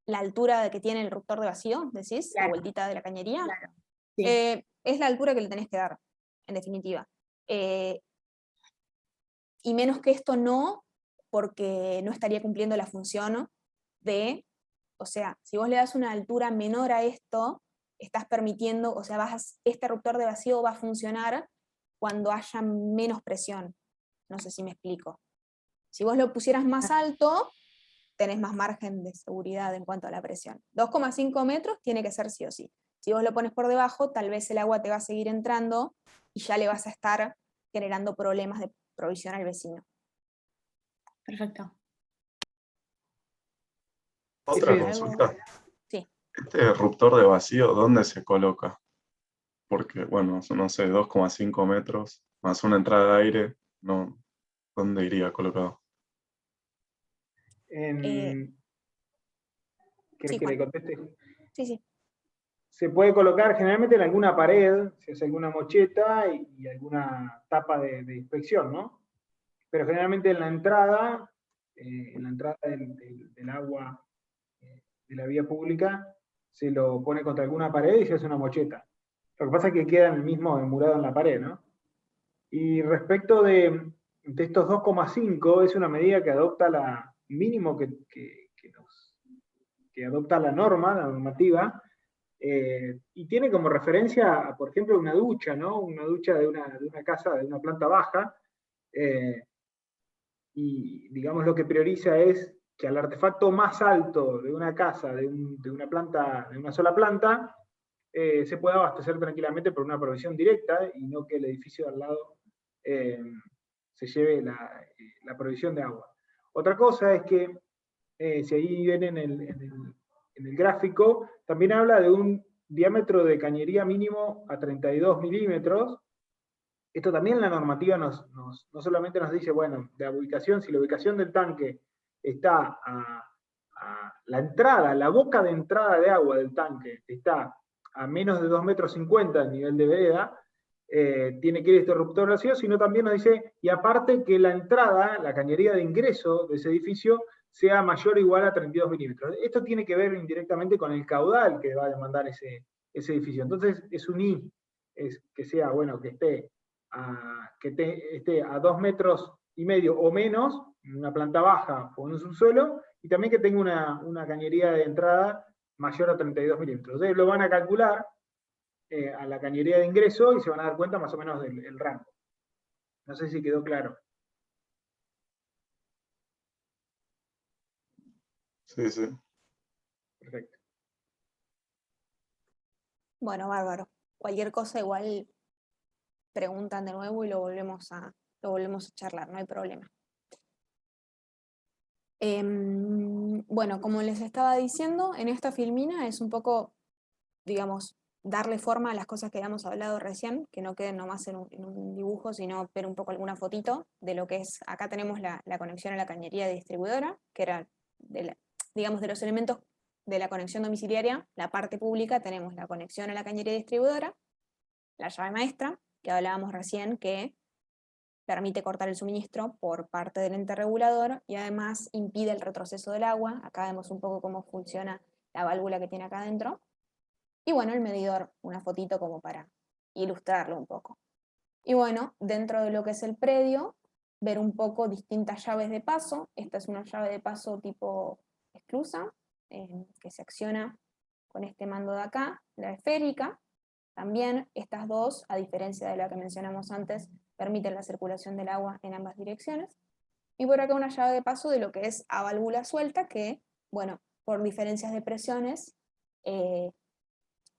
La altura que tiene el interruptor de vacío, decís, Claro. la vueltita de la cañería, Claro. Sí. es la altura que le tenés que dar, en definitiva. Y menos que esto no, porque no estaría cumpliendo la función de, o sea, si vos le das una altura menor a esto, estás permitiendo, o sea, este interruptor de vacío va a funcionar cuando haya menos presión. No sé si me explico. Si vos lo pusieras más alto, tenés más margen de seguridad en cuanto a la presión. 2,5 metros tiene que ser sí o sí. Si vos lo pones por debajo, tal vez el agua te va a seguir entrando y ya le vas a estar generando problemas de provisión al vecino. Perfecto. Otra Sí, consulta. Sí. ¿Este interruptor de vacío dónde se coloca? Porque, bueno, no sé, 2,5 metros más una entrada de aire, no, ¿dónde iría colocado? ¿Querés Sí, que le Juan. conteste? Sí. Se puede colocar generalmente en alguna pared, si hace alguna mocheta y alguna tapa de inspección, ¿no? Pero generalmente en la entrada del agua de la vía pública, se lo pone contra alguna pared y se hace una mocheta. Lo que pasa es que queda en el mismo emurado en la pared, ¿no? Y respecto de estos 2,5, es una medida que adopta la mínimo que adopta la normativa, y tiene como referencia, por ejemplo, una ducha, ¿no? Una ducha de una casa, de una planta baja, y digamos lo que prioriza es que al artefacto más alto de una casa, de una sola planta, se pueda abastecer tranquilamente por una provisión directa y no que el edificio de al lado se lleve la provisión de agua. Otra cosa es que, si ahí ven en el gráfico, también habla de un diámetro de cañería mínimo a 32 milímetros. Esto también la normativa no solamente nos dice, bueno, de la ubicación, si la ubicación del tanque está a la entrada, la boca de entrada de agua del tanque está a menos de 2,50 metros el nivel de vereda, tiene que ir este interruptor vacío, sino también nos dice, y aparte que la entrada, la cañería de ingreso de ese edificio, sea mayor o igual a 32 milímetros. Esto tiene que ver indirectamente con el caudal que va a demandar ese edificio. Entonces es un I, es que sea, bueno, que esté que esté a 2,5 metros o menos, en una planta baja o en un subsuelo, y también que tenga una cañería de entrada mayor a 32 milímetros. Entonces lo van a calcular a la cañería de ingreso y se van a dar cuenta más o menos del rango. No sé si quedó claro. Sí, sí. Perfecto. Bueno, bárbaro. Cualquier cosa igual preguntan de nuevo y lo volvemos a charlar, no hay problema. Bueno, como les estaba diciendo, en esta filmina es un poco, digamos, darle forma a las cosas que habíamos hablado recién, que no queden nomás en un dibujo, sino ver un poco alguna fotito de lo que es. Acá tenemos la conexión a la cañería distribuidora, que era, digamos, de los elementos de la conexión domiciliaria, la parte pública, tenemos la conexión a la cañería distribuidora, la llave maestra, que hablábamos recién, que permite cortar el suministro por parte del ente regulador y además impide el retroceso del agua. Acá vemos un poco cómo funciona la válvula que tiene acá adentro. Y bueno, el medidor, una fotito como para ilustrarlo un poco. Y bueno, dentro de lo que es el predio, ver un poco distintas llaves de paso. Esta es una llave de paso tipo esclusa, que se acciona con este mando de acá, la esférica. También estas dos, a diferencia de la que mencionamos antes, permiten la circulación del agua en ambas direcciones. Y por acá una llave de paso de lo que es a válvula suelta, que, bueno, por diferencias de presiones,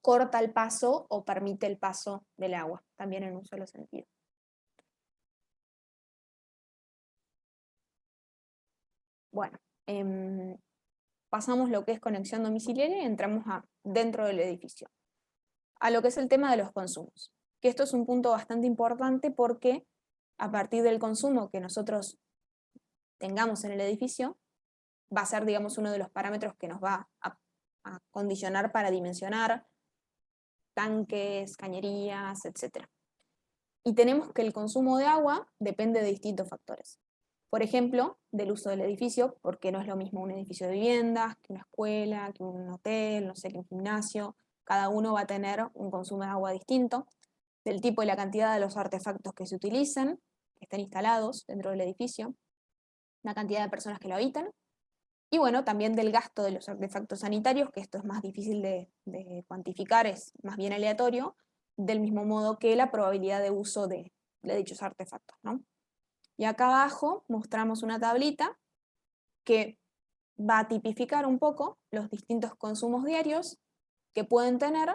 corta el paso o permite el paso del agua, también en un solo sentido. Bueno, pasamos lo que es conexión domiciliaria y entramos dentro del edificio, a lo que es el tema de los consumos, que esto es un punto bastante importante porque a partir del consumo que nosotros tengamos en el edificio, va a ser, digamos, uno de los parámetros que nos va a condicionar para dimensionar tanques, cañerías, etc. Y tenemos que el consumo de agua depende de distintos factores. Por ejemplo, del uso del edificio, porque no es lo mismo un edificio de viviendas, que una escuela, que un hotel, no sé, que un gimnasio. Cada uno va a tener un consumo de agua distinto, del tipo y la cantidad de los artefactos que se utilicen, que estén instalados dentro del edificio, la cantidad de personas que lo habitan, y bueno, también del gasto de los artefactos sanitarios, que esto es más difícil de cuantificar, es más bien aleatorio, del mismo modo que la probabilidad de uso de dichos artefactos, ¿no? Y acá abajo mostramos una tablita que va a tipificar un poco los distintos consumos diarios que pueden tener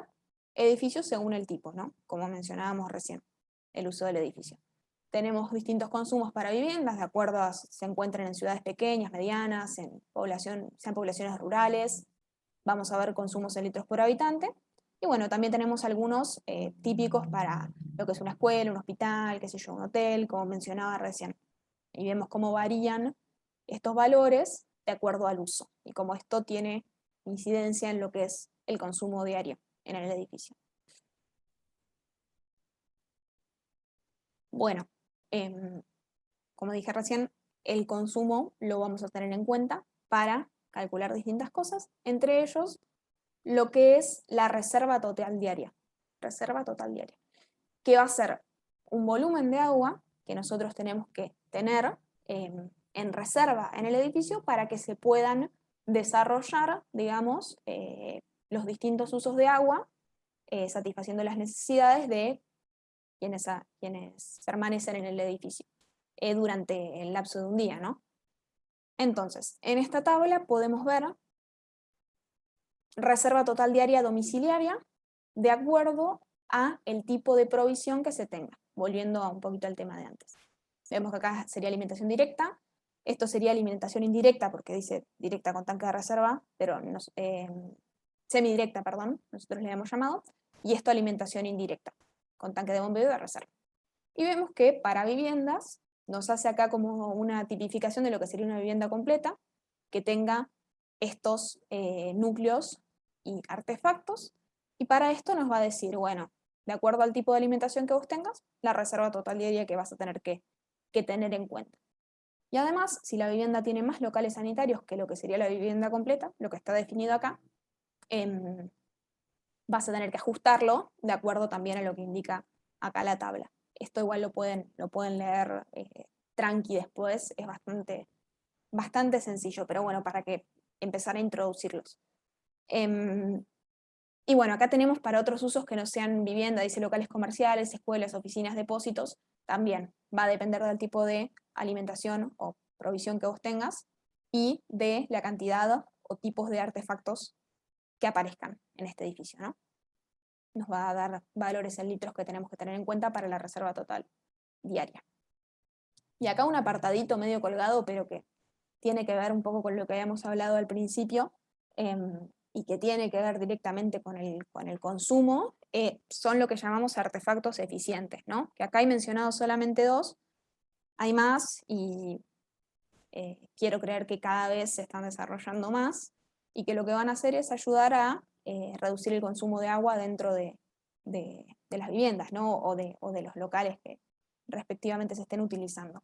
edificios según el tipo, ¿no? Como mencionábamos recién, el uso del edificio. Tenemos distintos consumos para viviendas, de acuerdo a si se encuentran en ciudades pequeñas, medianas, sean poblaciones rurales. Vamos a ver consumos en litros por habitante. Y bueno, también tenemos algunos típicos para lo que es una escuela, un hospital, qué sé yo, un hotel, como mencionaba recién. Y vemos cómo varían estos valores de acuerdo al uso y cómo esto tiene incidencia en lo que es el consumo diario en el edificio. Bueno, como dije recién, el consumo lo vamos a tener en cuenta para calcular distintas cosas, entre ellos lo que es la reserva total diaria. Reserva total diaria, que va a ser un volumen de agua que nosotros tenemos que tener en reserva en el edificio para que se puedan desarrollar, digamos, los distintos usos de agua, satisfaciendo las necesidades de quienes permanecen en el edificio durante el lapso de un día, ¿no? Entonces, en esta tabla podemos ver reserva total diaria domiciliaria de acuerdo a el tipo de provisión que se tenga, volviendo a un poquito al tema de antes. Vemos que acá sería alimentación directa, esto sería alimentación indirecta porque dice directa con tanque de reserva, pero semidirecta, perdón, nosotros le hemos llamado, y esto alimentación indirecta, con tanque de bombeo y de reserva. Y vemos que para viviendas nos hace acá como una tipificación de lo que sería una vivienda completa, que tenga estos núcleos y artefactos, y para esto nos va a decir, bueno, de acuerdo al tipo de alimentación que vos tengas, la reserva total diaria que vas a tener que tener en cuenta. Y además, si la vivienda tiene más locales sanitarios que lo que sería la vivienda completa, lo que está definido acá, vas a tener que ajustarlo de acuerdo también a lo que indica acá la tabla. Esto igual lo pueden leer tranqui después, es bastante sencillo, pero bueno, para que empezar a introducirlos. Y bueno, acá tenemos para otros usos que no sean vivienda, dice locales comerciales, escuelas, oficinas, depósitos, también va a depender del tipo de alimentación o provisión que vos tengas y de la cantidad o tipos de artefactos que aparezcan en este edificio, ¿no? Nos va a dar valores en litros que tenemos que tener en cuenta para la reserva total diaria. Y acá un apartadito medio colgado, pero que tiene que ver un poco con lo que habíamos hablado al principio, y que tiene que ver directamente con el consumo, son lo que llamamos artefactos eficientes, ¿no? Que acá hay mencionado solamente 2, hay más y quiero creer que cada vez se están desarrollando más y que lo que van a hacer es ayudar a reducir el consumo de agua dentro de las viviendas, ¿no? o de los locales que respectivamente se estén utilizando.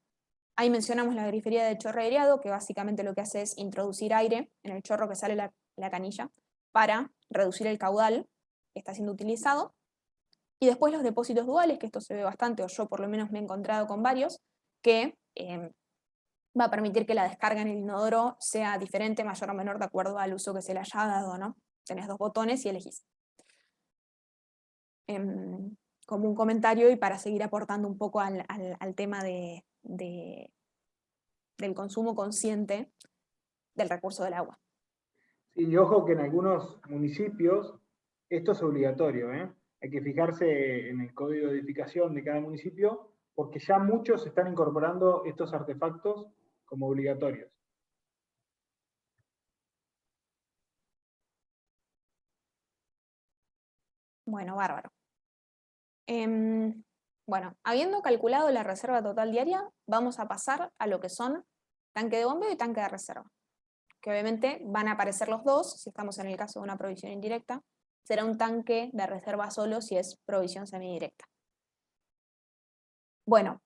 Ahí mencionamos la grifería de chorro aireado, que básicamente lo que hace es introducir aire en el chorro que sale la canilla para reducir el caudal que está siendo utilizado. Y después los depósitos duales, que esto se ve bastante, o yo por lo menos me he encontrado con varios, que va a permitir que la descarga en el inodoro sea diferente, mayor o menor, de acuerdo al uso que se le haya dado, ¿no? Tenés 2 botones y elegís. Como un comentario y para seguir aportando un poco al tema del consumo consciente del recurso del agua. Sí, y ojo que en algunos municipios esto es obligatorio, ¿eh? Hay que fijarse en el código de edificación de cada municipio, porque ya muchos están incorporando estos artefactos como obligatorios. Bueno, bárbaro. Bueno, habiendo calculado la reserva total diaria, vamos a pasar a lo que son tanque de bombeo y tanque de reserva, que obviamente van a aparecer los dos, si estamos en el caso de una provisión indirecta, será un tanque de reserva solo si es provisión semidirecta. Bueno,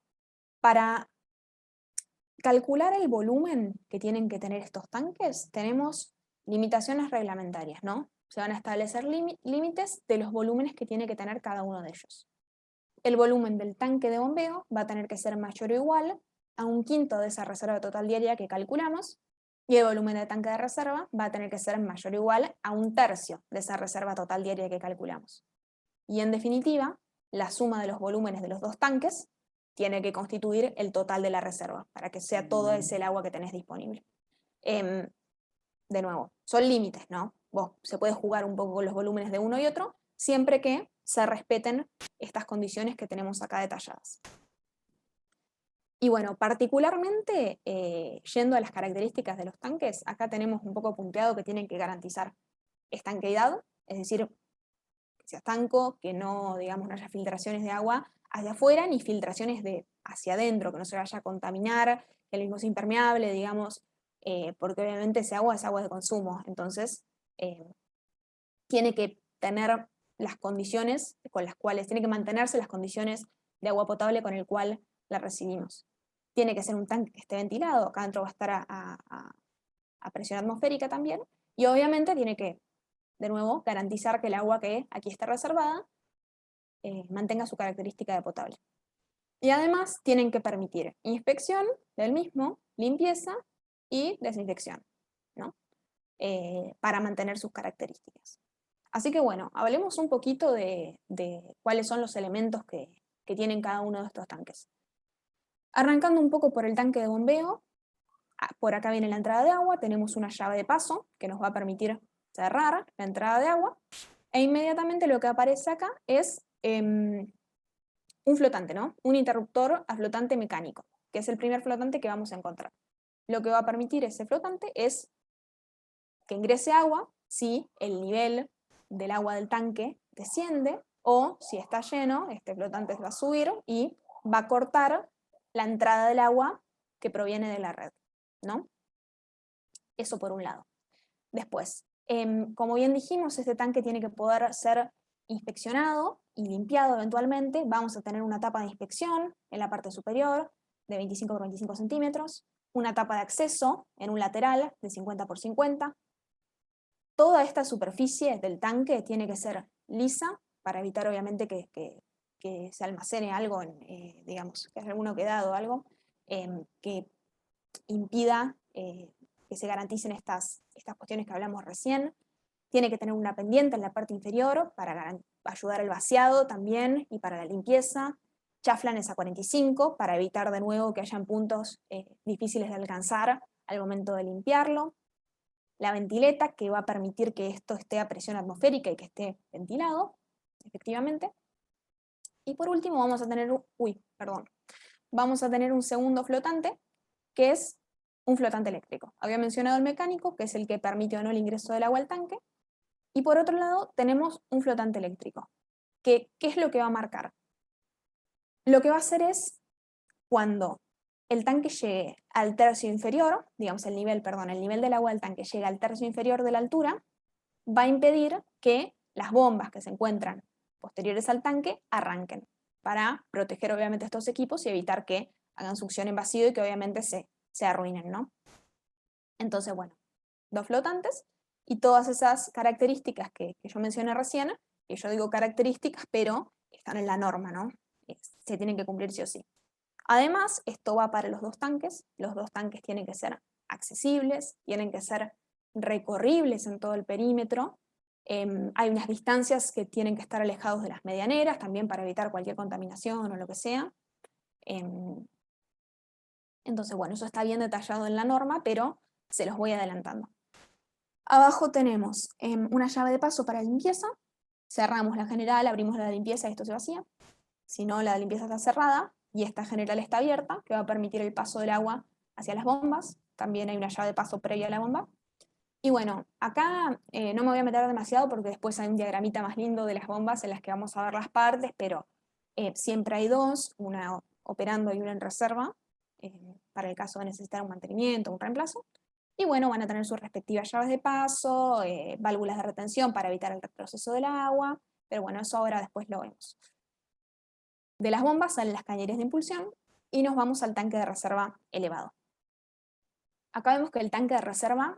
para calcular el volumen que tienen que tener estos tanques, tenemos limitaciones reglamentarias, ¿no? Se van a establecer límites de los volúmenes que tiene que tener cada uno de ellos. El volumen del tanque de bombeo va a tener que ser mayor o igual a 1/5 de esa reserva total diaria que calculamos, y el volumen del tanque de reserva va a tener que ser mayor o igual a 1/3 de esa reserva total diaria que calculamos. Y en definitiva, la suma de los volúmenes de los 2 tanques tiene que constituir el total de la reserva, para que sea todo ese el agua que tenés disponible. De nuevo, son límites, ¿no? Se puede jugar un poco con los volúmenes de uno y otro, siempre que se respeten estas condiciones que tenemos acá detalladas. Y bueno, particularmente, yendo a las características de los tanques, acá tenemos un poco punteado que tienen que garantizar estanqueidad, es decir, que sea estanco, que no, digamos, no haya filtraciones de agua hacia afuera, ni filtraciones hacia adentro, que no se vaya a contaminar, que el mismo sea impermeable, digamos, porque obviamente ese agua es agua de consumo, entonces tiene que tener las condiciones con las cuales, tiene que mantenerse las condiciones de agua potable con el cual la recibimos. Tiene que ser un tanque que esté ventilado, acá adentro va a estar a presión atmosférica también, y obviamente tiene que, de nuevo, garantizar que el agua que aquí está reservada mantenga su característica de potable. Y además tienen que permitir inspección del mismo, limpieza y desinfección, ¿no? Para mantener sus características. Así que bueno, hablemos un poquito de cuáles son los elementos que tienen cada uno de estos tanques. Arrancando un poco por el tanque de bombeo, por acá viene la entrada de agua, tenemos una llave de paso que nos va a permitir cerrar la entrada de agua, e inmediatamente lo que aparece acá es un flotante, ¿no? Un interruptor a flotante mecánico, que es el primer flotante que vamos a encontrar. Lo que va a permitir ese flotante es que ingrese agua si el nivel del agua del tanque desciende, o si está lleno, este flotante va a subir y va a cortar la entrada del agua que proviene de la red, ¿no? Eso por un lado. Después, como bien dijimos, este tanque tiene que poder ser inspeccionado y limpiado eventualmente. Vamos a tener una tapa de inspección en la parte superior de 25 por 25 centímetros, una tapa de acceso en un lateral de 50 por 50. Toda esta superficie del tanque tiene que ser lisa para evitar obviamente que que se almacene algo, digamos, que haya alguno quedado, algo que impida que se garanticen estas cuestiones que hablamos recién. Tiene que tener una pendiente en la parte inferior para ayudar al vaciado también y para la limpieza. Chaflanes a 45 para evitar de nuevo que hayan puntos difíciles de alcanzar al momento de limpiarlo. La ventileta, que va a permitir que esto esté a presión atmosférica y que esté ventilado, efectivamente. Y por último vamos a tener, vamos a tener un segundo flotante, que es un flotante eléctrico. Había mencionado el mecánico, que es el que permite o no el ingreso del agua al tanque. Y por otro lado tenemos un flotante eléctrico. ¿Qué es lo que va a marcar? Lo que va a hacer es, cuando el tanque llegue al tercio inferior, digamos el nivel del agua del tanque llegue al tercio inferior de la altura, va a impedir que las bombas que se encuentran posteriores al tanque arranquen, para proteger obviamente estos equipos y evitar que hagan succión en vacío y que obviamente se arruinen, ¿no? Entonces, bueno, 2 flotantes y todas esas características que yo mencioné recién, que yo digo características, pero están en la norma, ¿no? Se tienen que cumplir sí o sí. Además, esto va para los 2 tanques. Los 2 tanques tienen que ser accesibles, tienen que ser recorribles en todo el perímetro. Hay unas distancias que tienen que estar alejados de las medianeras, también para evitar cualquier contaminación o lo que sea. Entonces, bueno, eso está bien detallado en la norma, pero se los voy adelantando. Abajo tenemos una llave de paso para limpieza. Cerramos la general, abrimos la de limpieza y esto se vacía. Si no, la de limpieza está cerrada y esta general está abierta, que va a permitir el paso del agua hacia las bombas. También hay una llave de paso previa a la bomba. Y bueno, acá no me voy a meter demasiado porque después hay un diagramita más lindo de las bombas en las que vamos a ver las partes, pero siempre hay 2, una operando y una en reserva, para el caso de necesitar un mantenimiento o un reemplazo. Y bueno, van a tener sus respectivas llaves de paso, válvulas de retención para evitar el retroceso del agua, pero bueno, eso ahora después lo vemos. De las bombas salen las cañerías de impulsión y nos vamos al tanque de reserva elevado. Acá vemos que el tanque de reserva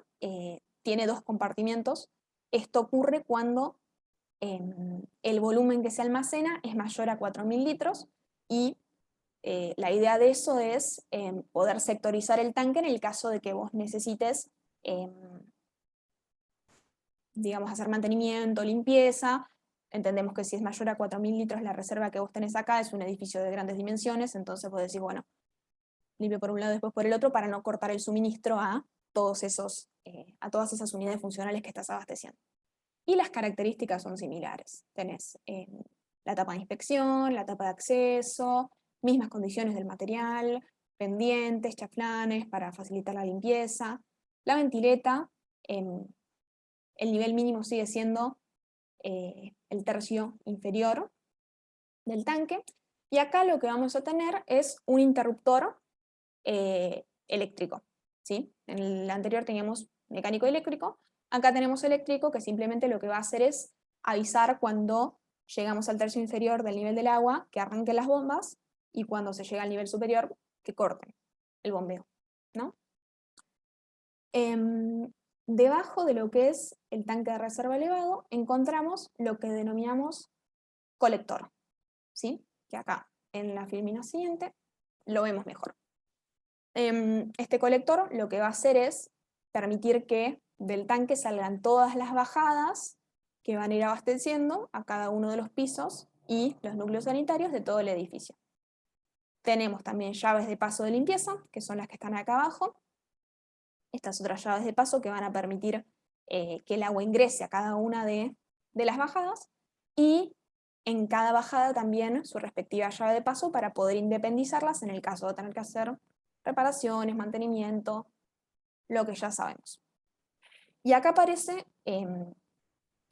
tiene 2 compartimientos. Esto ocurre cuando el volumen que se almacena es mayor a 4.000 litros y la idea de eso es poder sectorizar el tanque en el caso de que vos necesites, digamos, hacer mantenimiento, limpieza. Entendemos que si es mayor a 4.000 litros la reserva que vos tenés acá es un edificio de grandes dimensiones, entonces vos decís, bueno, limpio por un lado, después por el otro, para no cortar el suministro a todas esas unidades funcionales que estás abasteciendo. Y las características son similares. Tenés la tapa de inspección, la tapa de acceso, mismas condiciones del material, pendientes, chaflanes para facilitar la limpieza. La ventileta, el nivel mínimo sigue siendo el tercio inferior del tanque. Y acá lo que vamos a tener es un interruptor eléctrico, ¿sí? En el anterior teníamos mecánico eléctrico, acá tenemos eléctrico, que simplemente lo que va a hacer es avisar cuando llegamos al tercio inferior del nivel del agua, que arranquen las bombas, y cuando se llega al nivel superior, que corten el bombeo, ¿no? Debajo de lo que es el tanque de reserva elevado, encontramos lo que denominamos colector, ¿sí? Que acá, en la filmina siguiente, lo vemos mejor. Este colector lo que va a hacer es permitir que del tanque salgan todas las bajadas que van a ir abasteciendo a cada uno de los pisos y los núcleos sanitarios de todo el edificio. Tenemos también llaves de paso de limpieza, que son las que están acá abajo. Estas otras llaves de paso que van a permitir que el agua ingrese a cada una de las bajadas, y en cada bajada también su respectiva llave de paso para poder independizarlas en el caso de tener que hacer reparaciones, mantenimiento, lo que ya sabemos. Y acá aparece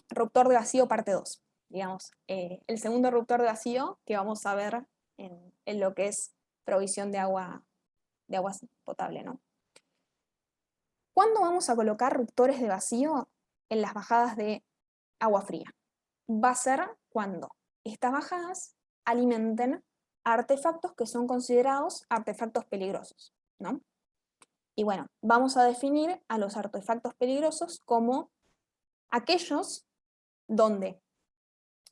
ruptor de vacío parte 2, digamos, el segundo ruptor de vacío que vamos a ver en lo que es provisión de agua potable, ¿no? ¿Cuándo vamos a colocar ruptores de vacío en las bajadas de agua fría? Va a ser cuando estas bajadas alimenten artefactos que son considerados artefactos peligrosos, ¿no? Y bueno, vamos a definir a los artefactos peligrosos como aquellos donde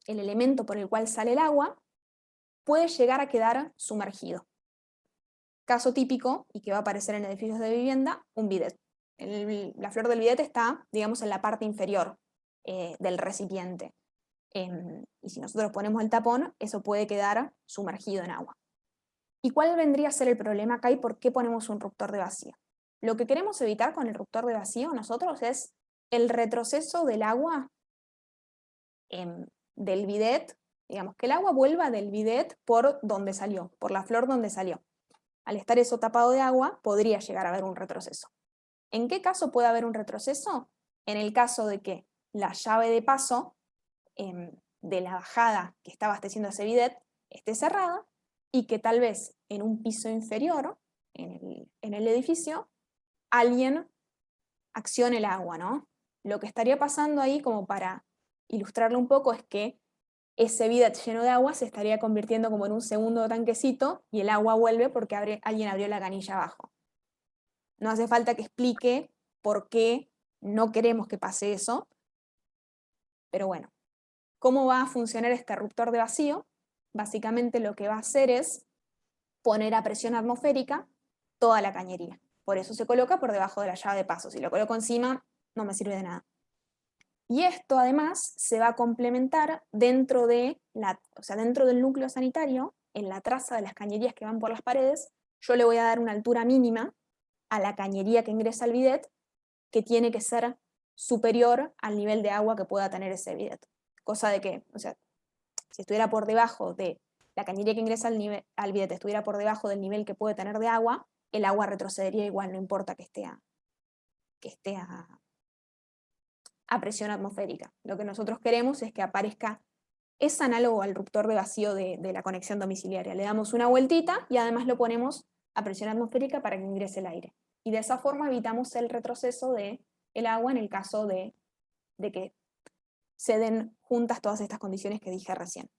el elemento por el cual sale el agua puede llegar a quedar sumergido. Caso típico, y que va a aparecer en edificios de vivienda, un bidet. La flor del bidet está, digamos, en la parte inferior del recipiente. Y si nosotros ponemos el tapón, eso puede quedar sumergido en agua. ¿Y cuál vendría a ser el problema acá y por qué ponemos un ruptor de vacío? Lo que queremos evitar con el ruptor de vacío nosotros es el retroceso del agua del bidet, digamos, que el agua vuelva del bidet por donde salió, por la flor donde salió. Al estar eso tapado de agua, podría llegar a haber un retroceso. ¿En qué caso puede haber un retroceso? En el caso de que la llave de paso de la bajada que está abasteciendo ese bidet esté cerrada y que tal vez en un piso inferior, en el edificio, alguien accione el agua, ¿no? Lo que estaría pasando ahí, como para ilustrarlo un poco, es que ese bidet lleno de agua se estaría convirtiendo como en un segundo tanquecito y el agua vuelve porque alguien abrió la canilla abajo. No hace falta que explique por qué no queremos que pase eso, pero bueno, ¿cómo va a funcionar este ruptor de vacío? Básicamente lo que va a hacer es poner a presión atmosférica toda la cañería. Por eso se coloca por debajo de la llave de paso. Si lo coloco encima, no me sirve de nada. Y esto además se va a complementar dentro dentro del núcleo sanitario, en la traza de las cañerías que van por las paredes, yo le voy a dar una altura mínima a la cañería que ingresa al bidet, que tiene que ser superior al nivel de agua que pueda tener ese bidet. Cosa de que, si estuviera por debajo de la cañería que ingresa al bidet, estuviera por debajo del nivel que puede tener de agua, el agua retrocedería igual, no importa que esté a presión atmosférica. Lo que nosotros queremos es que aparezca, es análogo al ruptor de vacío de la conexión domiciliaria. Le damos una vueltita y además lo ponemos a presión atmosférica para que ingrese el aire. Y de esa forma evitamos el retroceso del agua en el caso de que se den juntas todas estas condiciones que dije recién.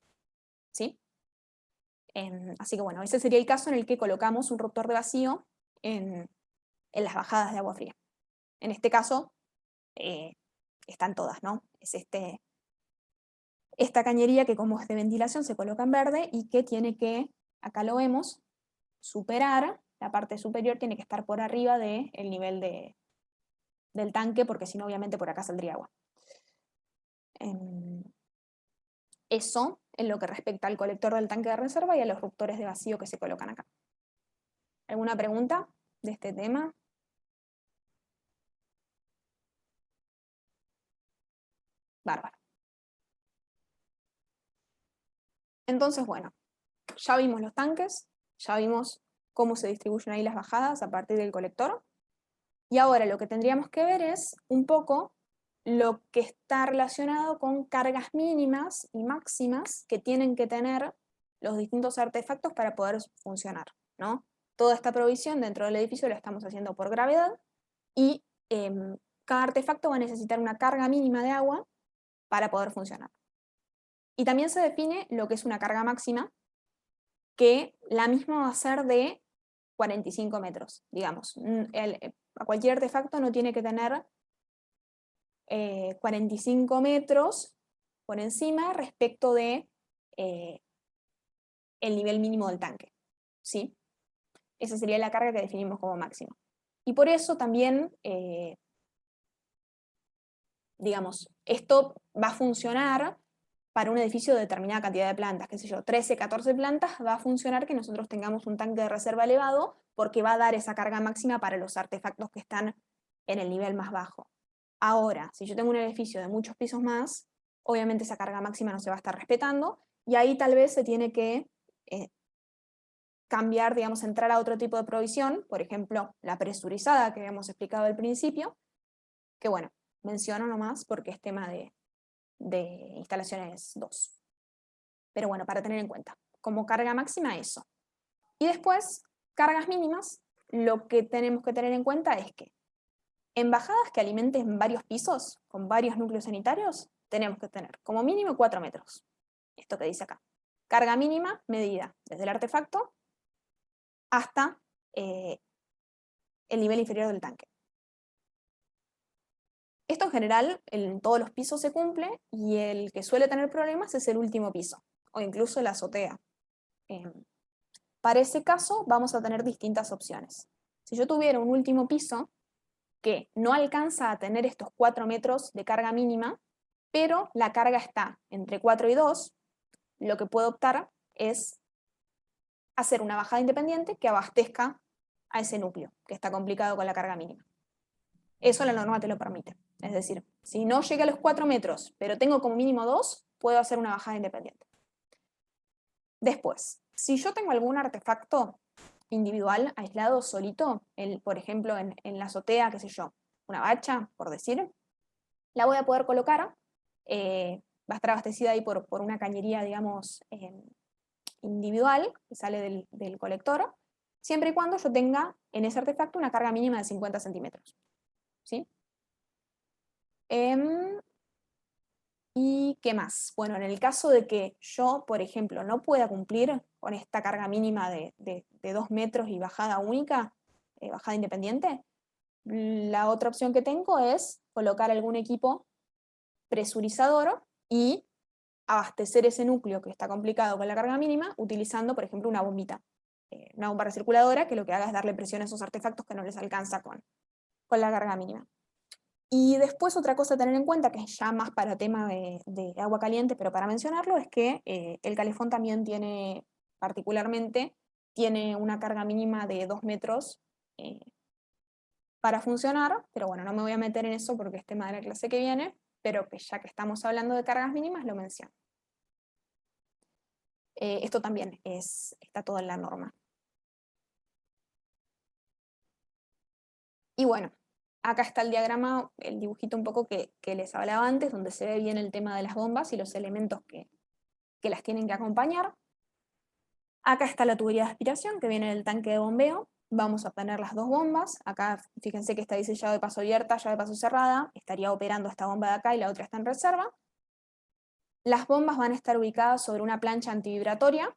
¿Sí? Así que bueno, ese sería el caso en el que colocamos un ruptor de vacío en las bajadas de agua fría. En este caso, están todas, ¿no? Es esta cañería que, como es de ventilación, se coloca en verde y que tiene que, acá lo vemos, superar, la parte superior tiene que estar por arriba del nivel del tanque, porque si no, obviamente por acá saldría agua. Eso en lo que respecta al colector del tanque de reserva y a los ruptores de vacío que se colocan acá. ¿Alguna pregunta de este tema? Bárbaro. Entonces, bueno, ya vimos los tanques, ya vimos cómo se distribuyen ahí las bajadas a partir del colector, y ahora lo que tendríamos que ver es un poco lo que está relacionado con cargas mínimas y máximas que tienen que tener los distintos artefactos para poder funcionar, ¿no? Toda esta provisión dentro del edificio la estamos haciendo por gravedad y cada artefacto va a necesitar una carga mínima de agua para poder funcionar. Y también se define lo que es una carga máxima, que la misma va a ser de 45 metros, digamos. A cualquier artefacto no tiene que tener 45 metros por encima respecto de el nivel mínimo del tanque, ¿sí? Esa sería la carga que definimos como máxima. Y por eso también, digamos, esto va a funcionar para un edificio de determinada cantidad de plantas, qué sé yo, 13, 14 plantas, va a funcionar que nosotros tengamos un tanque de reserva elevado porque va a dar esa carga máxima para los artefactos que están en el nivel más bajo. Ahora, si yo tengo un edificio de muchos pisos más, obviamente esa carga máxima no se va a estar respetando y ahí tal vez se tiene que cambiar, digamos, entrar a otro tipo de provisión, por ejemplo, la presurizada que habíamos explicado al principio, que bueno, menciono nomás porque es tema de instalaciones 2. Pero bueno, para tener en cuenta, como carga máxima eso. Y después, cargas mínimas, lo que tenemos que tener en cuenta es que en bajadas que alimenten varios pisos, con varios núcleos sanitarios, tenemos que tener como mínimo 4 metros. Esto que dice acá. Carga mínima medida desde el artefacto hasta el nivel inferior del tanque. Esto en general en todos los pisos se cumple y el que suele tener problemas es el último piso o incluso la azotea. Para ese caso vamos a tener distintas opciones. Si yo tuviera un último piso que no alcanza a tener estos 4 metros de carga mínima, pero la carga está entre 4 y 2, lo que puedo optar es hacer una bajada independiente que abastezca a ese núcleo, que está complicado con la carga mínima. Eso la norma te lo permite. Es decir, si no llegué a los 4 metros, pero tengo como mínimo 2, puedo hacer una bajada independiente. Después, si yo tengo algún artefacto individual, aislado, solito, por ejemplo, en la azotea, qué sé yo, una bacha, por decir, la voy a poder colocar, va a estar abastecida ahí por una cañería, digamos, individual, que sale del colector, siempre y cuando yo tenga en ese artefacto una carga mínima de 50 centímetros. ¿Sí? ¿Y qué más? Bueno, en el caso de que yo, por ejemplo, no pueda cumplir con esta carga mínima de 2 metros y bajada única, bajada independiente, la otra opción que tengo es colocar algún equipo presurizador y abastecer ese núcleo que está complicado con la carga mínima utilizando, por ejemplo, una bombita, una bomba recirculadora que lo que haga es darle presión a esos artefactos que no les alcanza con la carga mínima. Y después otra cosa a tener en cuenta, que es ya más para tema de agua caliente, pero para mencionarlo, es que el calefón también particularmente, tiene una carga mínima de 2 metros para funcionar, pero bueno, no me voy a meter en eso porque es tema de la clase que viene, pero que ya que estamos hablando de cargas mínimas, lo menciono. Esto también está todo en la norma. Y bueno, acá está el diagrama, el dibujito un poco que les hablaba antes, donde se ve bien el tema de las bombas y los elementos que las tienen que acompañar. Acá está la tubería de aspiración, que viene del tanque de bombeo. Vamos a tener las 2 bombas. Acá fíjense que esta dice llave de paso abierta, llave de paso cerrada. Estaría operando esta bomba de acá y la otra está en reserva. Las bombas van a estar ubicadas sobre una plancha antivibratoria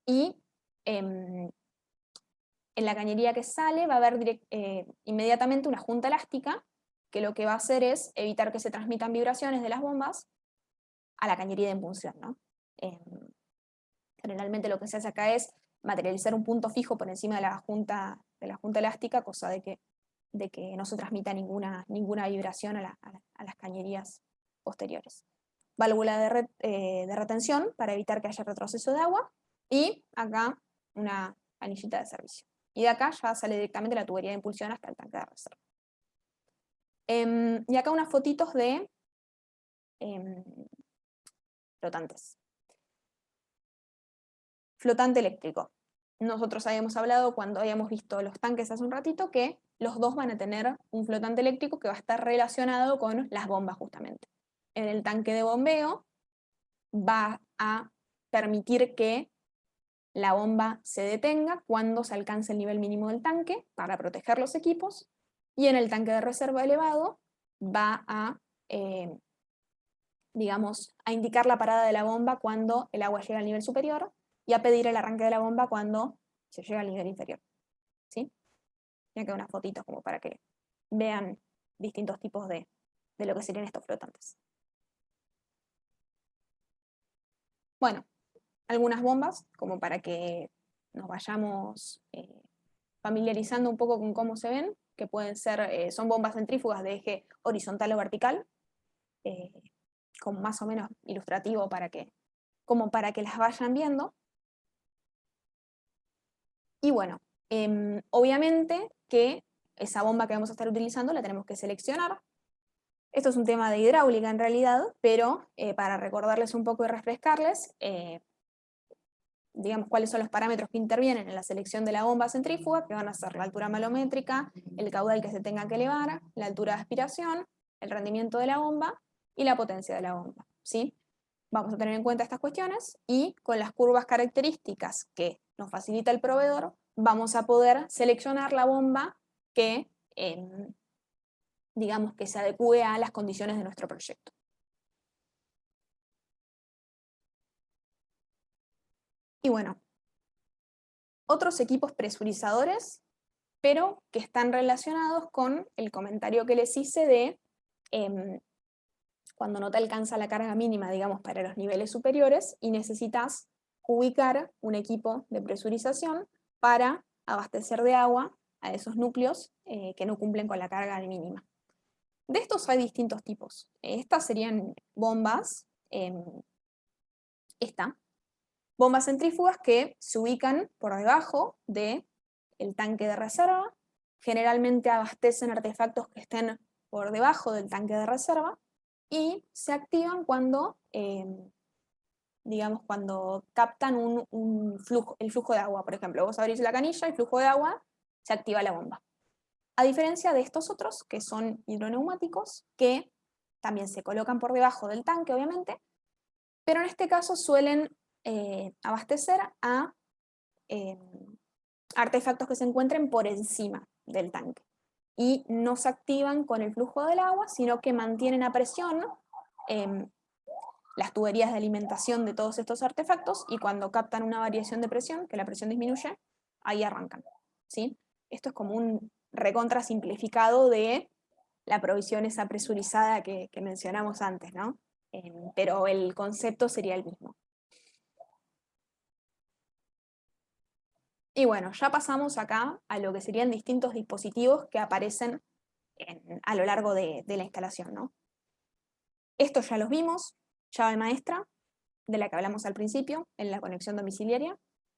y en la cañería que sale va a haber inmediatamente una junta elástica que lo que va a hacer es evitar que se transmitan vibraciones de las bombas a la cañería de impulsión, ¿no? Generalmente lo que se hace acá es materializar un punto fijo por encima de la junta elástica, cosa de que no se transmita ninguna vibración a las cañerías posteriores. Válvula de retención para evitar que haya retroceso de agua, y acá una anillita de servicio. Y de acá ya sale directamente la tubería de impulsión hasta el tanque de reserva. Y acá unas fotitos de flotantes. Flotante eléctrico. Nosotros habíamos hablado cuando habíamos visto los tanques hace un ratito que los dos van a tener un flotante eléctrico que va a estar relacionado con las bombas justamente. En el tanque de bombeo va a permitir que la bomba se detenga cuando se alcance el nivel mínimo del tanque para proteger los equipos, y en el tanque de reserva elevado va a, digamos, a indicar la parada de la bomba cuando el agua llega al nivel superior y a pedir el arranque de la bomba cuando se llega al nivel inferior. ¿Sí? Y acá unas fotitos como para que vean distintos tipos de lo que serían estos flotantes. Bueno, algunas bombas, como para que nos vayamos familiarizando un poco con cómo se ven, que pueden ser, son bombas centrífugas de eje horizontal o vertical, como más o menos ilustrativo como para que las vayan viendo. Y bueno, obviamente que esa bomba que vamos a estar utilizando la tenemos que seleccionar. Esto es un tema de hidráulica en realidad, pero para recordarles un poco y refrescarles, digamos cuáles son los parámetros que intervienen en la selección de la bomba centrífuga, que van a ser la altura malométrica, el caudal que se tenga que elevar, la altura de aspiración, el rendimiento de la bomba y la potencia de la bomba, ¿sí? Vamos a tener en cuenta estas cuestiones y con las curvas características que nos facilita el proveedor, vamos a poder seleccionar la bomba que, digamos, que se adecue a las condiciones de nuestro proyecto. Y bueno, otros equipos presurizadores, pero que están relacionados con el comentario que les hice de cuando no te alcanza la carga mínima, digamos, para los niveles superiores y necesitas ubicar un equipo de presurización para abastecer de agua a esos núcleos que no cumplen con la carga mínima. De estos hay distintos tipos. Estas serían bombas, bombas centrífugas que se ubican por debajo del tanque de reserva, generalmente abastecen artefactos que estén por debajo del tanque de reserva y se activan cuando, cuando captan el flujo de agua. Por ejemplo, vos abrís la canilla, el flujo de agua, se activa la bomba. A diferencia de estos otros, que son hidroneumáticos, que también se colocan por debajo del tanque, obviamente, pero en este caso suelen abastecer a artefactos que se encuentren por encima del tanque. Y no se activan con el flujo del agua, sino que mantienen a presión las tuberías de alimentación de todos estos artefactos, y cuando captan una variación de presión, que la presión disminuye, ahí arrancan, ¿sí? Esto es como un recontra simplificado de la provisión esa presurizada que mencionamos antes, ¿no? Pero el concepto sería el mismo. Y bueno, ya pasamos acá a lo que serían distintos dispositivos que aparecen a lo largo de la instalación, ¿no? Estos ya los vimos: llave maestra, de la que hablamos al principio, en la conexión domiciliaria,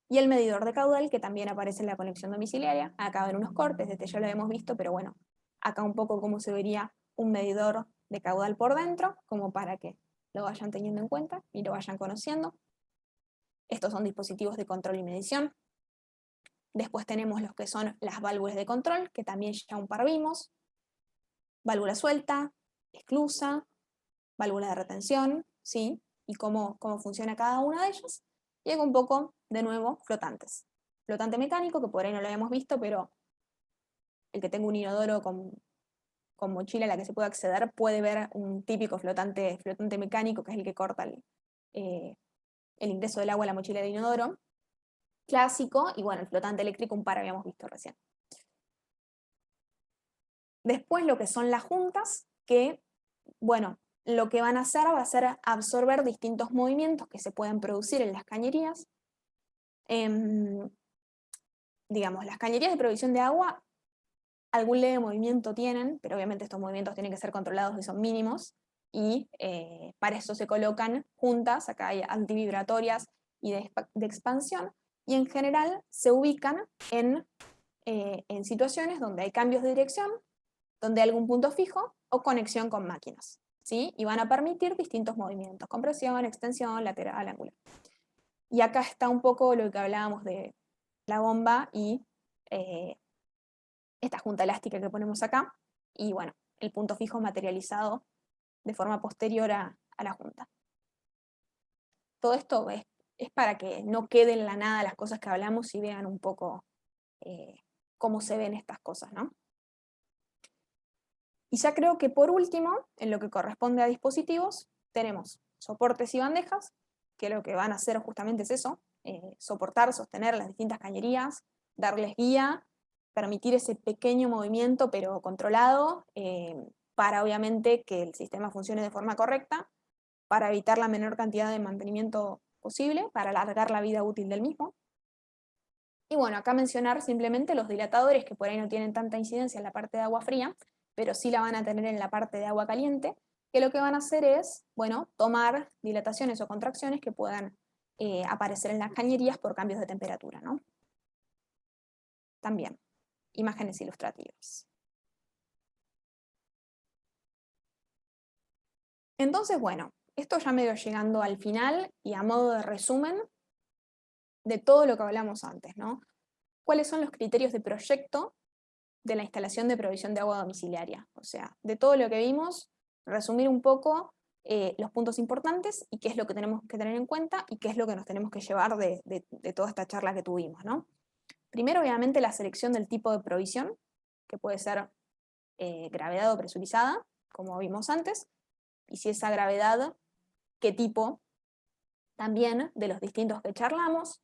y el medidor de caudal, que también aparece en la conexión domiciliaria. Acá ven unos cortes, este ya lo hemos visto, pero bueno, acá un poco cómo se vería un medidor de caudal por dentro, como para que lo vayan teniendo en cuenta y lo vayan conociendo. Estos son dispositivos de control y medición. Después tenemos los que son las válvulas de control, que también ya un par vimos. Válvula suelta, esclusa, válvula de retención, ¿sí? Y cómo funciona cada una de ellas. Y un poco, de nuevo, flotantes. Flotante mecánico, que por ahí no lo habíamos visto, pero el que tenga un inodoro con mochila a la que se puede acceder puede ver un típico flotante mecánico, que es el que corta el ingreso del agua a la mochila del inodoro. Clásico, y bueno, el flotante eléctrico un par habíamos visto recién. Después lo que son las juntas, que, bueno, lo que van a hacer va a ser absorber distintos movimientos que se pueden producir en las cañerías. Digamos, las cañerías de provisión de agua algún leve movimiento tienen, pero obviamente estos movimientos tienen que ser controlados y son mínimos, y para eso se colocan juntas. Acá hay antivibratorias y de expansión, y en general se ubican en situaciones donde hay cambios de dirección, donde hay algún punto fijo o conexión con máquinas, ¿sí? Y van a permitir distintos movimientos: compresión, extensión, lateral, angular. Y acá está un poco lo que hablábamos de la bomba y esta junta elástica que ponemos acá, y bueno, el punto fijo materializado de forma posterior a la junta. Todo esto es para que no queden en la nada las cosas que hablamos y vean un poco cómo se ven estas cosas, ¿no? Y ya creo que por último, en lo que corresponde a dispositivos, tenemos soportes y bandejas, que lo que van a hacer justamente es eso: soportar, sostener las distintas cañerías, darles guía, permitir ese pequeño movimiento pero controlado, para obviamente que el sistema funcione de forma correcta, para evitar la menor cantidad de mantenimiento posible, para alargar la vida útil del mismo. Y bueno, acá mencionar simplemente los dilatadores, que por ahí no tienen tanta incidencia en la parte de agua fría, pero sí la van a tener en la parte de agua caliente, que lo que van a hacer es, bueno, tomar dilataciones o contracciones que puedan aparecer en las cañerías por cambios de temperatura, ¿no? También, imágenes ilustrativas. Entonces, bueno, esto ya medio llegando al final y a modo de resumen de todo lo que hablamos antes, ¿no? ¿Cuáles son los criterios de proyecto de la instalación de provisión de agua domiciliaria? O sea, de todo lo que vimos, resumir un poco los puntos importantes y qué es lo que tenemos que tener en cuenta y qué es lo que nos tenemos que llevar de toda esta charla que tuvimos, ¿no? Primero, obviamente, la selección del tipo de provisión, que puede ser gravedad o presurizada, como vimos antes, y si esa gravedad, qué tipo también de los distintos que charlamos.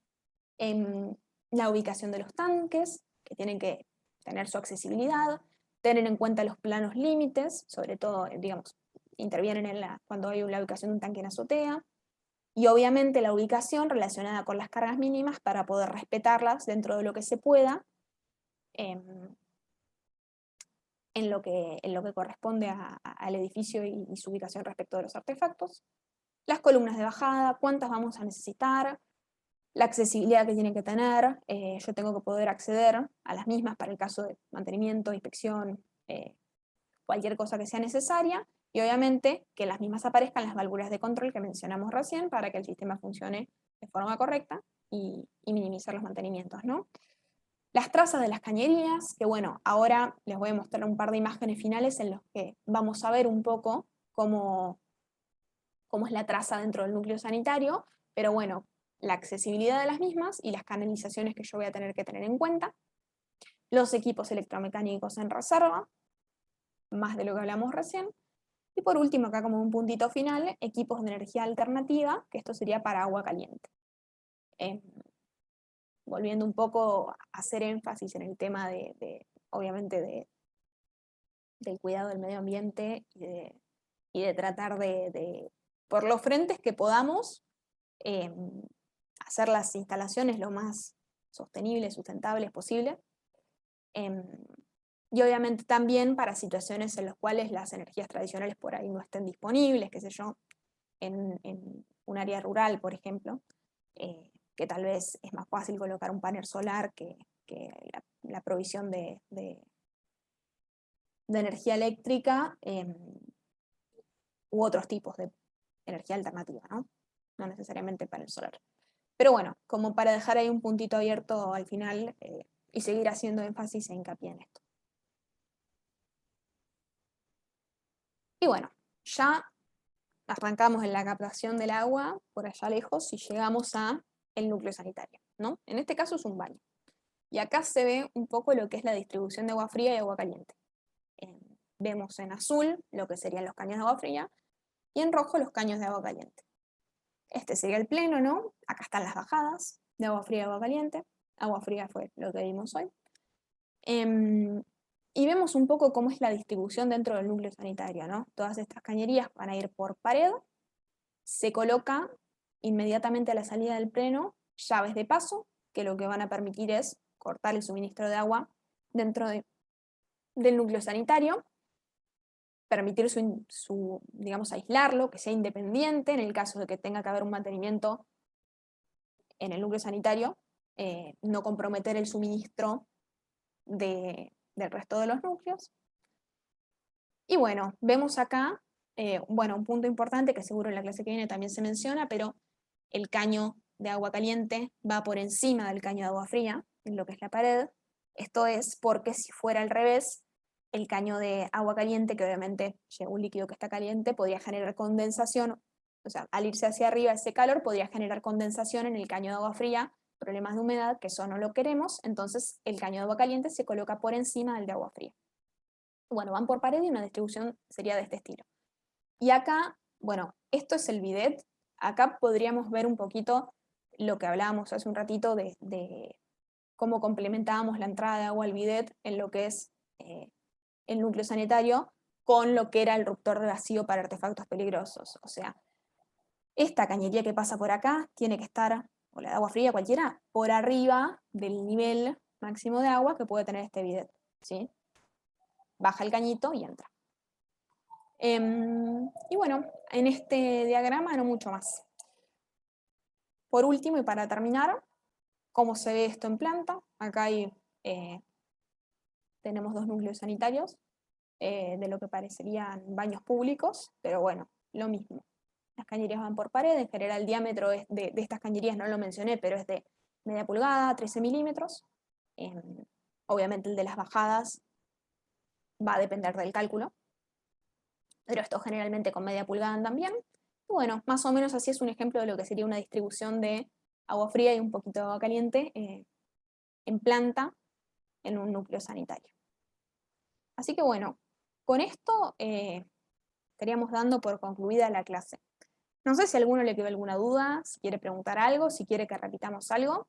La ubicación de los tanques, que tienen que tener su accesibilidad, tener en cuenta los planos límites, sobre todo, digamos, intervienen cuando hay la ubicación de un tanque en azotea. Y obviamente la ubicación relacionada con las cargas mínimas para poder respetarlas dentro de lo que se pueda, en lo que corresponde al edificio y su ubicación respecto de los artefactos. Las columnas de bajada, cuántas vamos a necesitar, la accesibilidad que tienen que tener, yo tengo que poder acceder a las mismas para el caso de mantenimiento, inspección, cualquier cosa que sea necesaria, y obviamente que las mismas aparezcan las válvulas de control que mencionamos recién para que el sistema funcione de forma correcta y minimizar los mantenimientos, ¿no? Las trazas de las cañerías, que bueno, ahora les voy a mostrar un par de imágenes finales en los que vamos a ver un poco cómo es la traza dentro del núcleo sanitario, pero bueno, la accesibilidad de las mismas y las canalizaciones que yo voy a tener que tener en cuenta, los equipos electromecánicos en reserva, más de lo que hablamos recién, y por último, acá como un puntito final, equipos de energía alternativa, que esto sería para agua caliente. Volviendo un poco a hacer énfasis en el tema obviamente, del cuidado del medio ambiente y de tratar por los frentes que podamos, hacer las instalaciones lo más sostenibles, sustentables posible. Y obviamente también para situaciones en las cuales las energías tradicionales por ahí no estén disponibles, qué sé yo, en un área rural, por ejemplo, que tal vez es más fácil colocar un panel solar que la provisión de energía eléctrica u otros tipos de energía alternativa, ¿no? No necesariamente panel solar. Pero bueno, como para dejar ahí un puntito abierto al final y seguir haciendo énfasis e hincapié en esto. Y bueno, ya arrancamos en la captación del agua por allá lejos y llegamos a el núcleo sanitario, ¿no? En este caso es un baño. Y acá se ve un poco lo que es la distribución de agua fría y agua caliente. Vemos en azul lo que serían los caños de agua fría y en rojo los caños de agua caliente. Este sería el pleno, ¿no? Acá están las bajadas de agua fría y agua caliente. Agua fría fue lo que vimos hoy. Y vemos un poco cómo es la distribución dentro del núcleo sanitario, ¿no? Todas estas cañerías van a ir por pared, se coloca inmediatamente a la salida del pleno llaves de paso, que lo que van a permitir es cortar el suministro de agua dentro del núcleo sanitario, permitir digamos, aislarlo, que sea independiente en el caso de que tenga que haber un mantenimiento en el núcleo sanitario, no comprometer el suministro del resto de los núcleos. Y bueno, vemos acá, un punto importante que seguro en la clase que viene también se menciona, pero el caño de agua caliente va por encima del caño de agua fría, en lo que es la pared. Esto es porque si fuera al revés, el caño de agua caliente, que obviamente llega un líquido que está caliente, podría generar condensación, o sea, al irse hacia arriba ese calor podría generar condensación en el caño de agua fría, problemas de humedad, que eso no lo queremos, entonces el caño de agua caliente se coloca por encima del de agua fría. Bueno, van por pared y una distribución sería de este estilo. Y acá, bueno, esto es el bidet. Acá podríamos ver un poquito lo que hablábamos hace un ratito de cómo complementábamos la entrada de agua al bidet en lo que es el núcleo sanitario con lo que era el ruptor de vacío para artefactos peligrosos. O sea, esta cañería que pasa por acá tiene que estar, o la de agua fría cualquiera, por arriba del nivel máximo de agua que puede tener este bidet, ¿sí? Baja el cañito y entra. Y bueno, en este diagrama no mucho más. Por último, y para terminar, ¿cómo se ve esto en planta? Acá tenemos dos núcleos sanitarios, de lo que parecerían baños públicos, pero bueno, lo mismo. Las cañerías van por pared, en general el diámetro de estas cañerías no lo mencioné, pero es de media pulgada, 13 milímetros. Obviamente el de las bajadas va a depender del cálculo, pero esto generalmente con media pulgada también. Y bueno, más o menos así es un ejemplo de lo que sería una distribución de agua fría y un poquito de agua caliente en planta en un núcleo sanitario. Así que bueno, con esto estaríamos dando por concluida la clase. No sé si a alguno le quedó alguna duda, si quiere preguntar algo, si quiere que repitamos algo.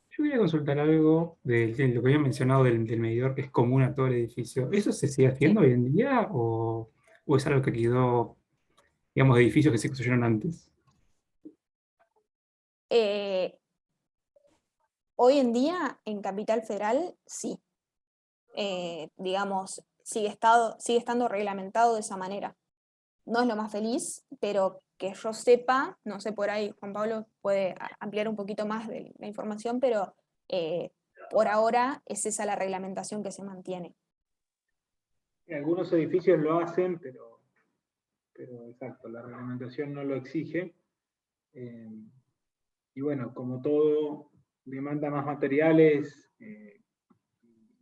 Yo quería consultar algo de lo que había mencionado del medidor que es común a todo el edificio. ¿Eso se sigue haciendo hoy en día o es algo que quedó, digamos, de edificios que se construyeron antes? Hoy en día, en Capital Federal, sí. Digamos, sigue estando reglamentado de esa manera. No es lo más feliz, pero que yo sepa, no sé, por ahí Juan Pablo puede ampliar un poquito más de la información, pero por ahora es esa la reglamentación que se mantiene. Algunos edificios lo hacen, pero exacto, la reglamentación no lo exige. Y bueno, como todo demanda más materiales,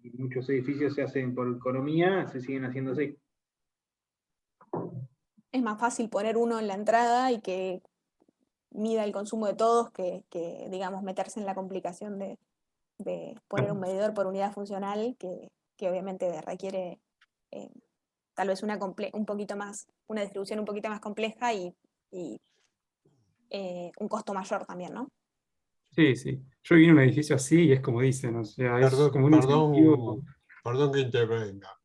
y muchos edificios se hacen por economía, se siguen haciendo así. Es más fácil poner uno en la entrada y que mida el consumo de todos que digamos, meterse en la complicación de poner un medidor por unidad funcional que obviamente requiere tal vez una distribución un poquito más compleja y un costo mayor también, ¿no? Sí, sí. Yo viví en un edificio así y es como dicen, o sea, es como un incentivo. Perdón que intervenga.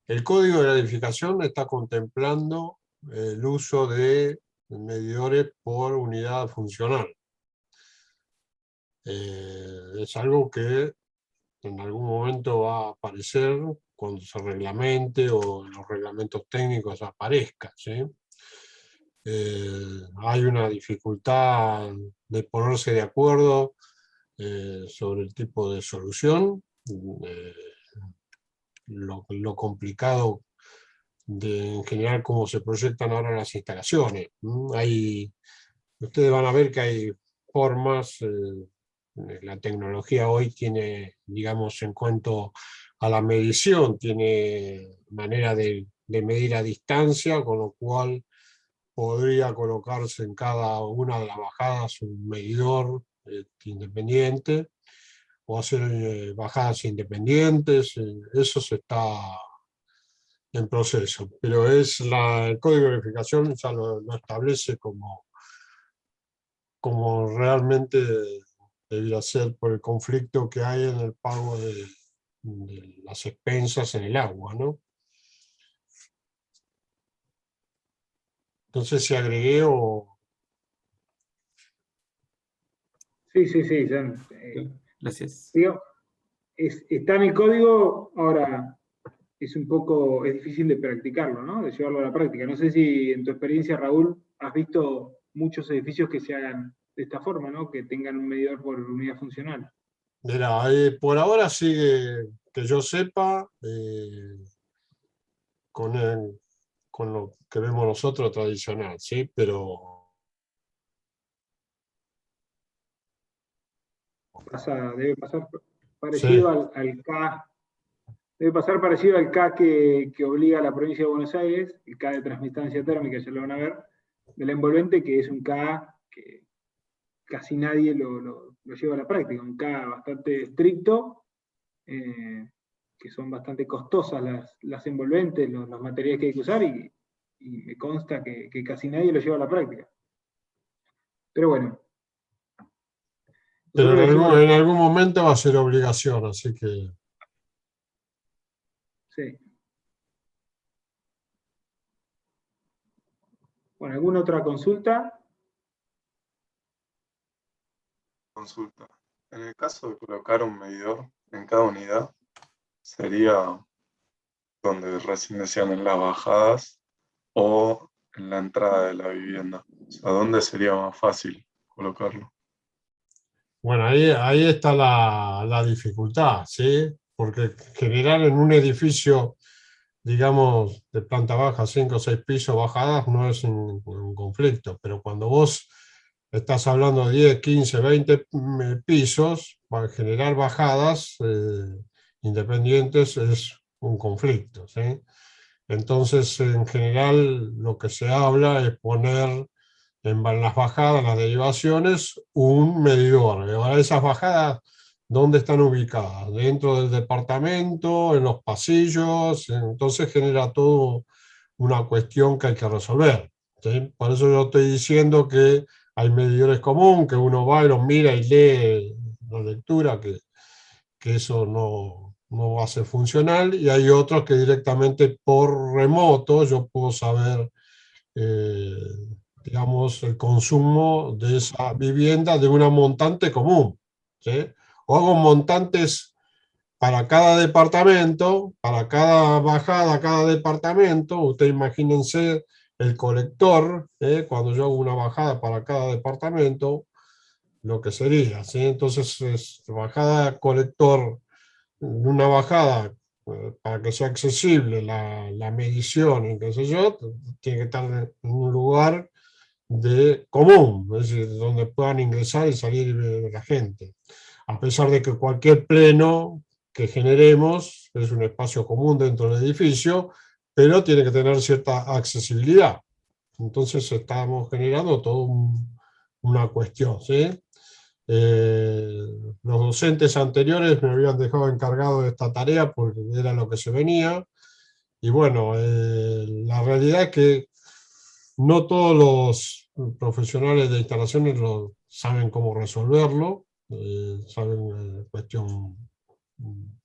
El código de la edificación está contemplando el uso de medidores por unidad funcional. Es algo que en algún momento va a aparecer cuando se reglamente o en los reglamentos técnicos aparezca, ¿sí? Hay una dificultad de ponerse de acuerdo sobre el tipo de solución, lo complicado en general cómo se proyectan ahora las instalaciones. Ustedes van a ver que hay formas, la tecnología hoy tiene, digamos, en cuanto a la medición, tiene manera de medir a distancia, con lo cual podría colocarse en cada una de las bajadas un medidor independiente, o hacer bajadas independientes, eso se está en proceso, pero el código de verificación ya lo establece como realmente debería ser por el conflicto que hay en el pago de las expensas en el agua, ¿no? Entonces, si agregué o... Sí, Gracias. Digo, está en el código, ahora es difícil de practicarlo, ¿no? De llevarlo a la práctica. No sé si en tu experiencia, Raúl, has visto muchos edificios que se hagan de esta forma, ¿no? Que tengan un medidor por unidad funcional. Mira, por ahora sigue, que yo sepa, con lo que vemos nosotros tradicional, ¿sí? Pero... Debe pasar parecido al K. Debe pasar parecido al K que obliga a la provincia de Buenos Aires, el K de transmitancia térmica, ya lo van a ver, de la envolvente, que es un K que casi nadie lo lleva a la práctica, un K bastante estricto, que son bastante costosas las envolventes, los materiales que hay que usar, y me consta que casi nadie lo lleva a la práctica. Pero bueno. Pero en algún momento va a ser obligación, así que... Sí. Bueno, ¿alguna otra consulta? Consulta. En el caso de colocar un medidor en cada unidad, sería donde recién decían en las bajadas o en la entrada de la vivienda. O sea, ¿dónde sería más fácil colocarlo? Bueno, ahí está la dificultad, ¿sí? Porque en general en un edificio, digamos, de planta baja, 5 o 6 pisos bajadas, no es un conflicto, pero cuando vos estás hablando de 10, 15, 20 pisos, para generar bajadas independientes es un conflicto, ¿sí? Entonces, en general, lo que se habla es poner en las bajadas, en las derivaciones, un medidor. Ahora, esas bajadas, ¿dónde están ubicadas? Dentro del departamento, en los pasillos, entonces genera todo una cuestión que hay que resolver, ¿sí? Por eso yo estoy diciendo que hay medidores comunes, que uno va y los mira y lee la lectura, que eso no va a ser funcional, y hay otros que directamente por remoto yo puedo saber digamos, el consumo de esa vivienda de una montante común, ¿sí? O hago montantes para cada departamento, para cada bajada, cada departamento. Ustedes imagínense el colector, cuando yo hago una bajada para cada departamento, lo que sería, ¿sí? Entonces, bajada colector, una bajada, para que sea accesible la medición y qué sé yo, tiene que estar en un lugar común, es decir, donde puedan ingresar y salir la gente. A pesar de que cualquier pleno que generemos es un espacio común dentro del edificio, pero tiene que tener cierta accesibilidad. Entonces estamos generando toda una cuestión, ¿sí? Los docentes anteriores me habían dejado encargado de esta tarea porque era lo que se venía. Y bueno, la realidad es que no todos los profesionales de instalaciones saben cómo resolverlo, saben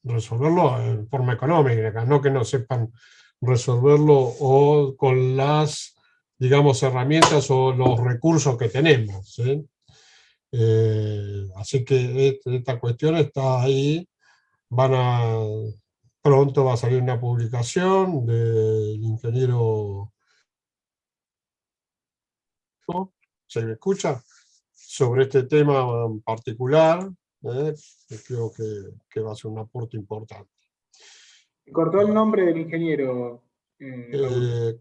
resolverlo en forma económica, no que no sepan resolverlo o con las, digamos, herramientas o los recursos que tenemos, ¿sí? Así que esta cuestión está ahí. Pronto va a salir una publicación del ingeniero, ¿se me escucha?, sobre este tema en particular. Creo que va a ser un aporte importante. Cortó el nombre del ingeniero.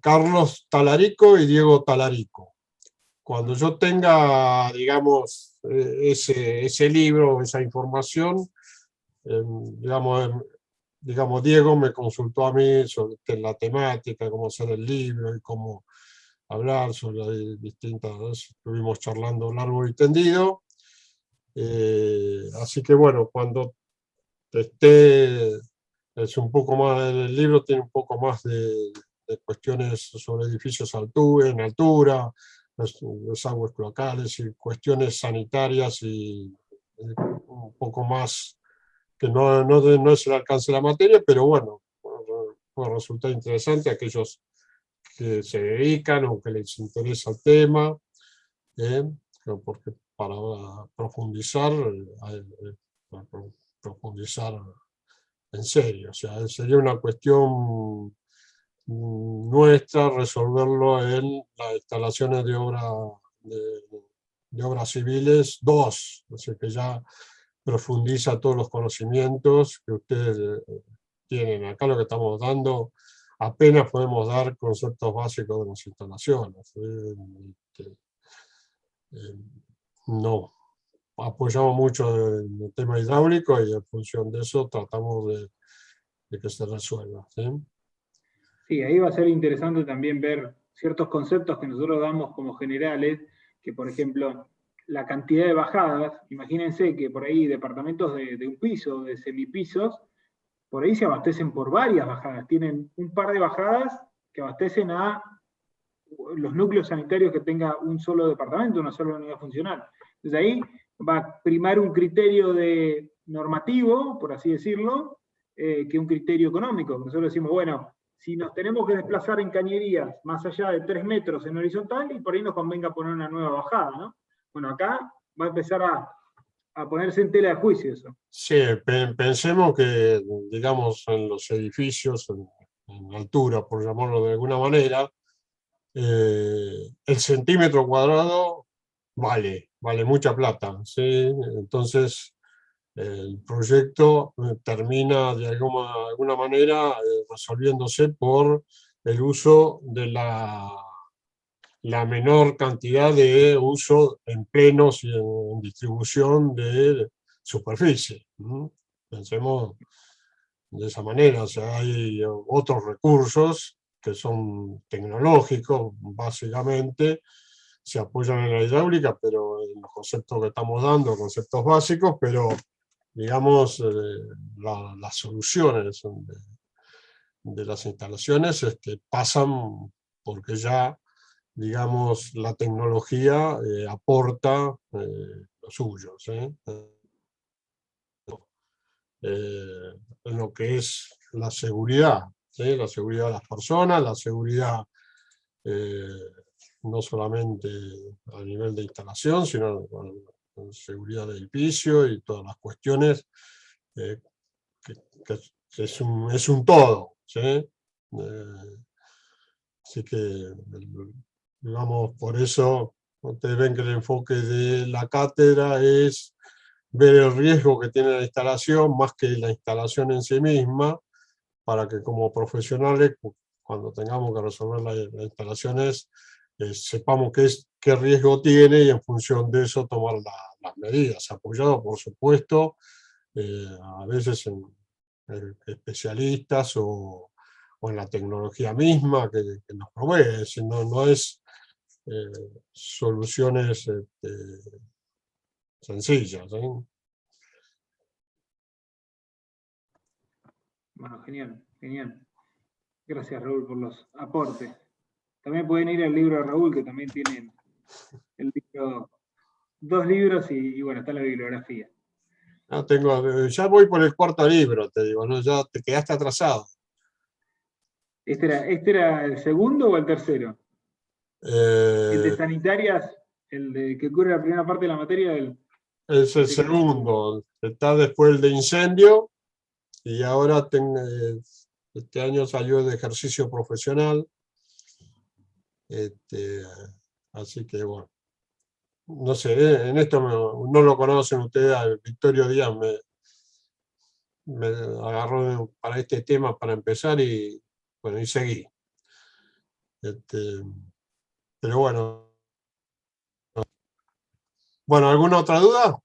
Carlos Talarico y Diego Talarico. Cuando yo tenga, digamos, ese libro, esa información, digamos, Diego me consultó a mí sobre la temática, cómo hacer el libro y cómo hablar sobre distintas, estuvimos charlando largo y tendido. Así que bueno, cuando esté, es un poco más, el libro tiene un poco más de cuestiones sobre edificios en altura, los aguas cloacales y cuestiones sanitarias y un poco más que no es el alcance de la materia, pero bueno, puede resultar interesante a aquellos que se dedican o que les interesa el tema, porque para profundizar en serio, o sea, sería una cuestión nuestra resolverlo en las instalaciones de obras civiles 2, o sea que ya profundiza todos los conocimientos que ustedes tienen. Acá lo que estamos dando, apenas podemos dar conceptos básicos de las instalaciones. No, apoyamos mucho el tema hidráulico y en función de eso tratamos de que se resuelva, ¿sí? Sí, ahí va a ser interesante también ver ciertos conceptos que nosotros damos como generales, que por ejemplo, la cantidad de bajadas, imagínense que por ahí departamentos de un piso, de semipisos, por ahí se abastecen por varias bajadas, tienen un par de bajadas que abastecen a los núcleos sanitarios que tenga un solo departamento, una sola unidad funcional. Entonces ahí va a primar un criterio normativo, por así decirlo, que un criterio económico. Nosotros decimos, bueno, si nos tenemos que desplazar en cañerías más allá de 3 metros en horizontal, y por ahí nos convenga poner una nueva bajada, ¿no? Bueno, acá va a empezar a ponerse en tela de juicio eso. Sí, pensemos que, digamos, en los edificios, en altura, por llamarlo de alguna manera, el centímetro cuadrado vale mucha plata, ¿sí? Entonces, el proyecto termina de alguna manera resolviéndose por el uso de la menor cantidad de uso en plenos y en distribución de superficie. Pensemos de esa manera, o sea, hay otros recursos que son tecnológicos, básicamente, se apoyan en la hidráulica, pero en los conceptos que estamos dando, conceptos básicos, pero digamos, las soluciones de las instalaciones pasan porque ya, digamos, la tecnología aporta lo suyo, ¿sí? En lo que es la seguridad, ¿sí? La seguridad de las personas, la seguridad no solamente a nivel de instalación, sino con seguridad del edificio y todas las cuestiones, que es un todo, ¿sí? Así que, digamos, por eso ustedes ven que el enfoque de la cátedra es ver el riesgo que tiene la instalación más que la instalación en sí misma, para que como profesionales, cuando tengamos que resolver las instalaciones, sepamos qué riesgo tiene y en función de eso tomar las medidas, apoyado por supuesto a veces en especialistas o en la tecnología misma que nos provee, sino no es soluciones sencillas, ¿sí? Bueno, genial, genial. Gracias, Raúl, por los aportes. También pueden ir al libro de Raúl, que también tienen el libro, 2 libros y bueno, está la bibliografía. Ya voy por el 4.º libro, te digo, ¿no? Ya te quedaste atrasado. ¿Este era el segundo o el tercero? El de sanitarias, el de que cubre la primera parte de la materia es el segundo, está después el de incendio, y ahora este año salió de ejercicio profesional, así que bueno, no sé, en esto no lo conocen ustedes, a Victorio Díaz me agarró para este tema para empezar y bueno, y seguí. Pero bueno. Bueno, ¿alguna otra duda?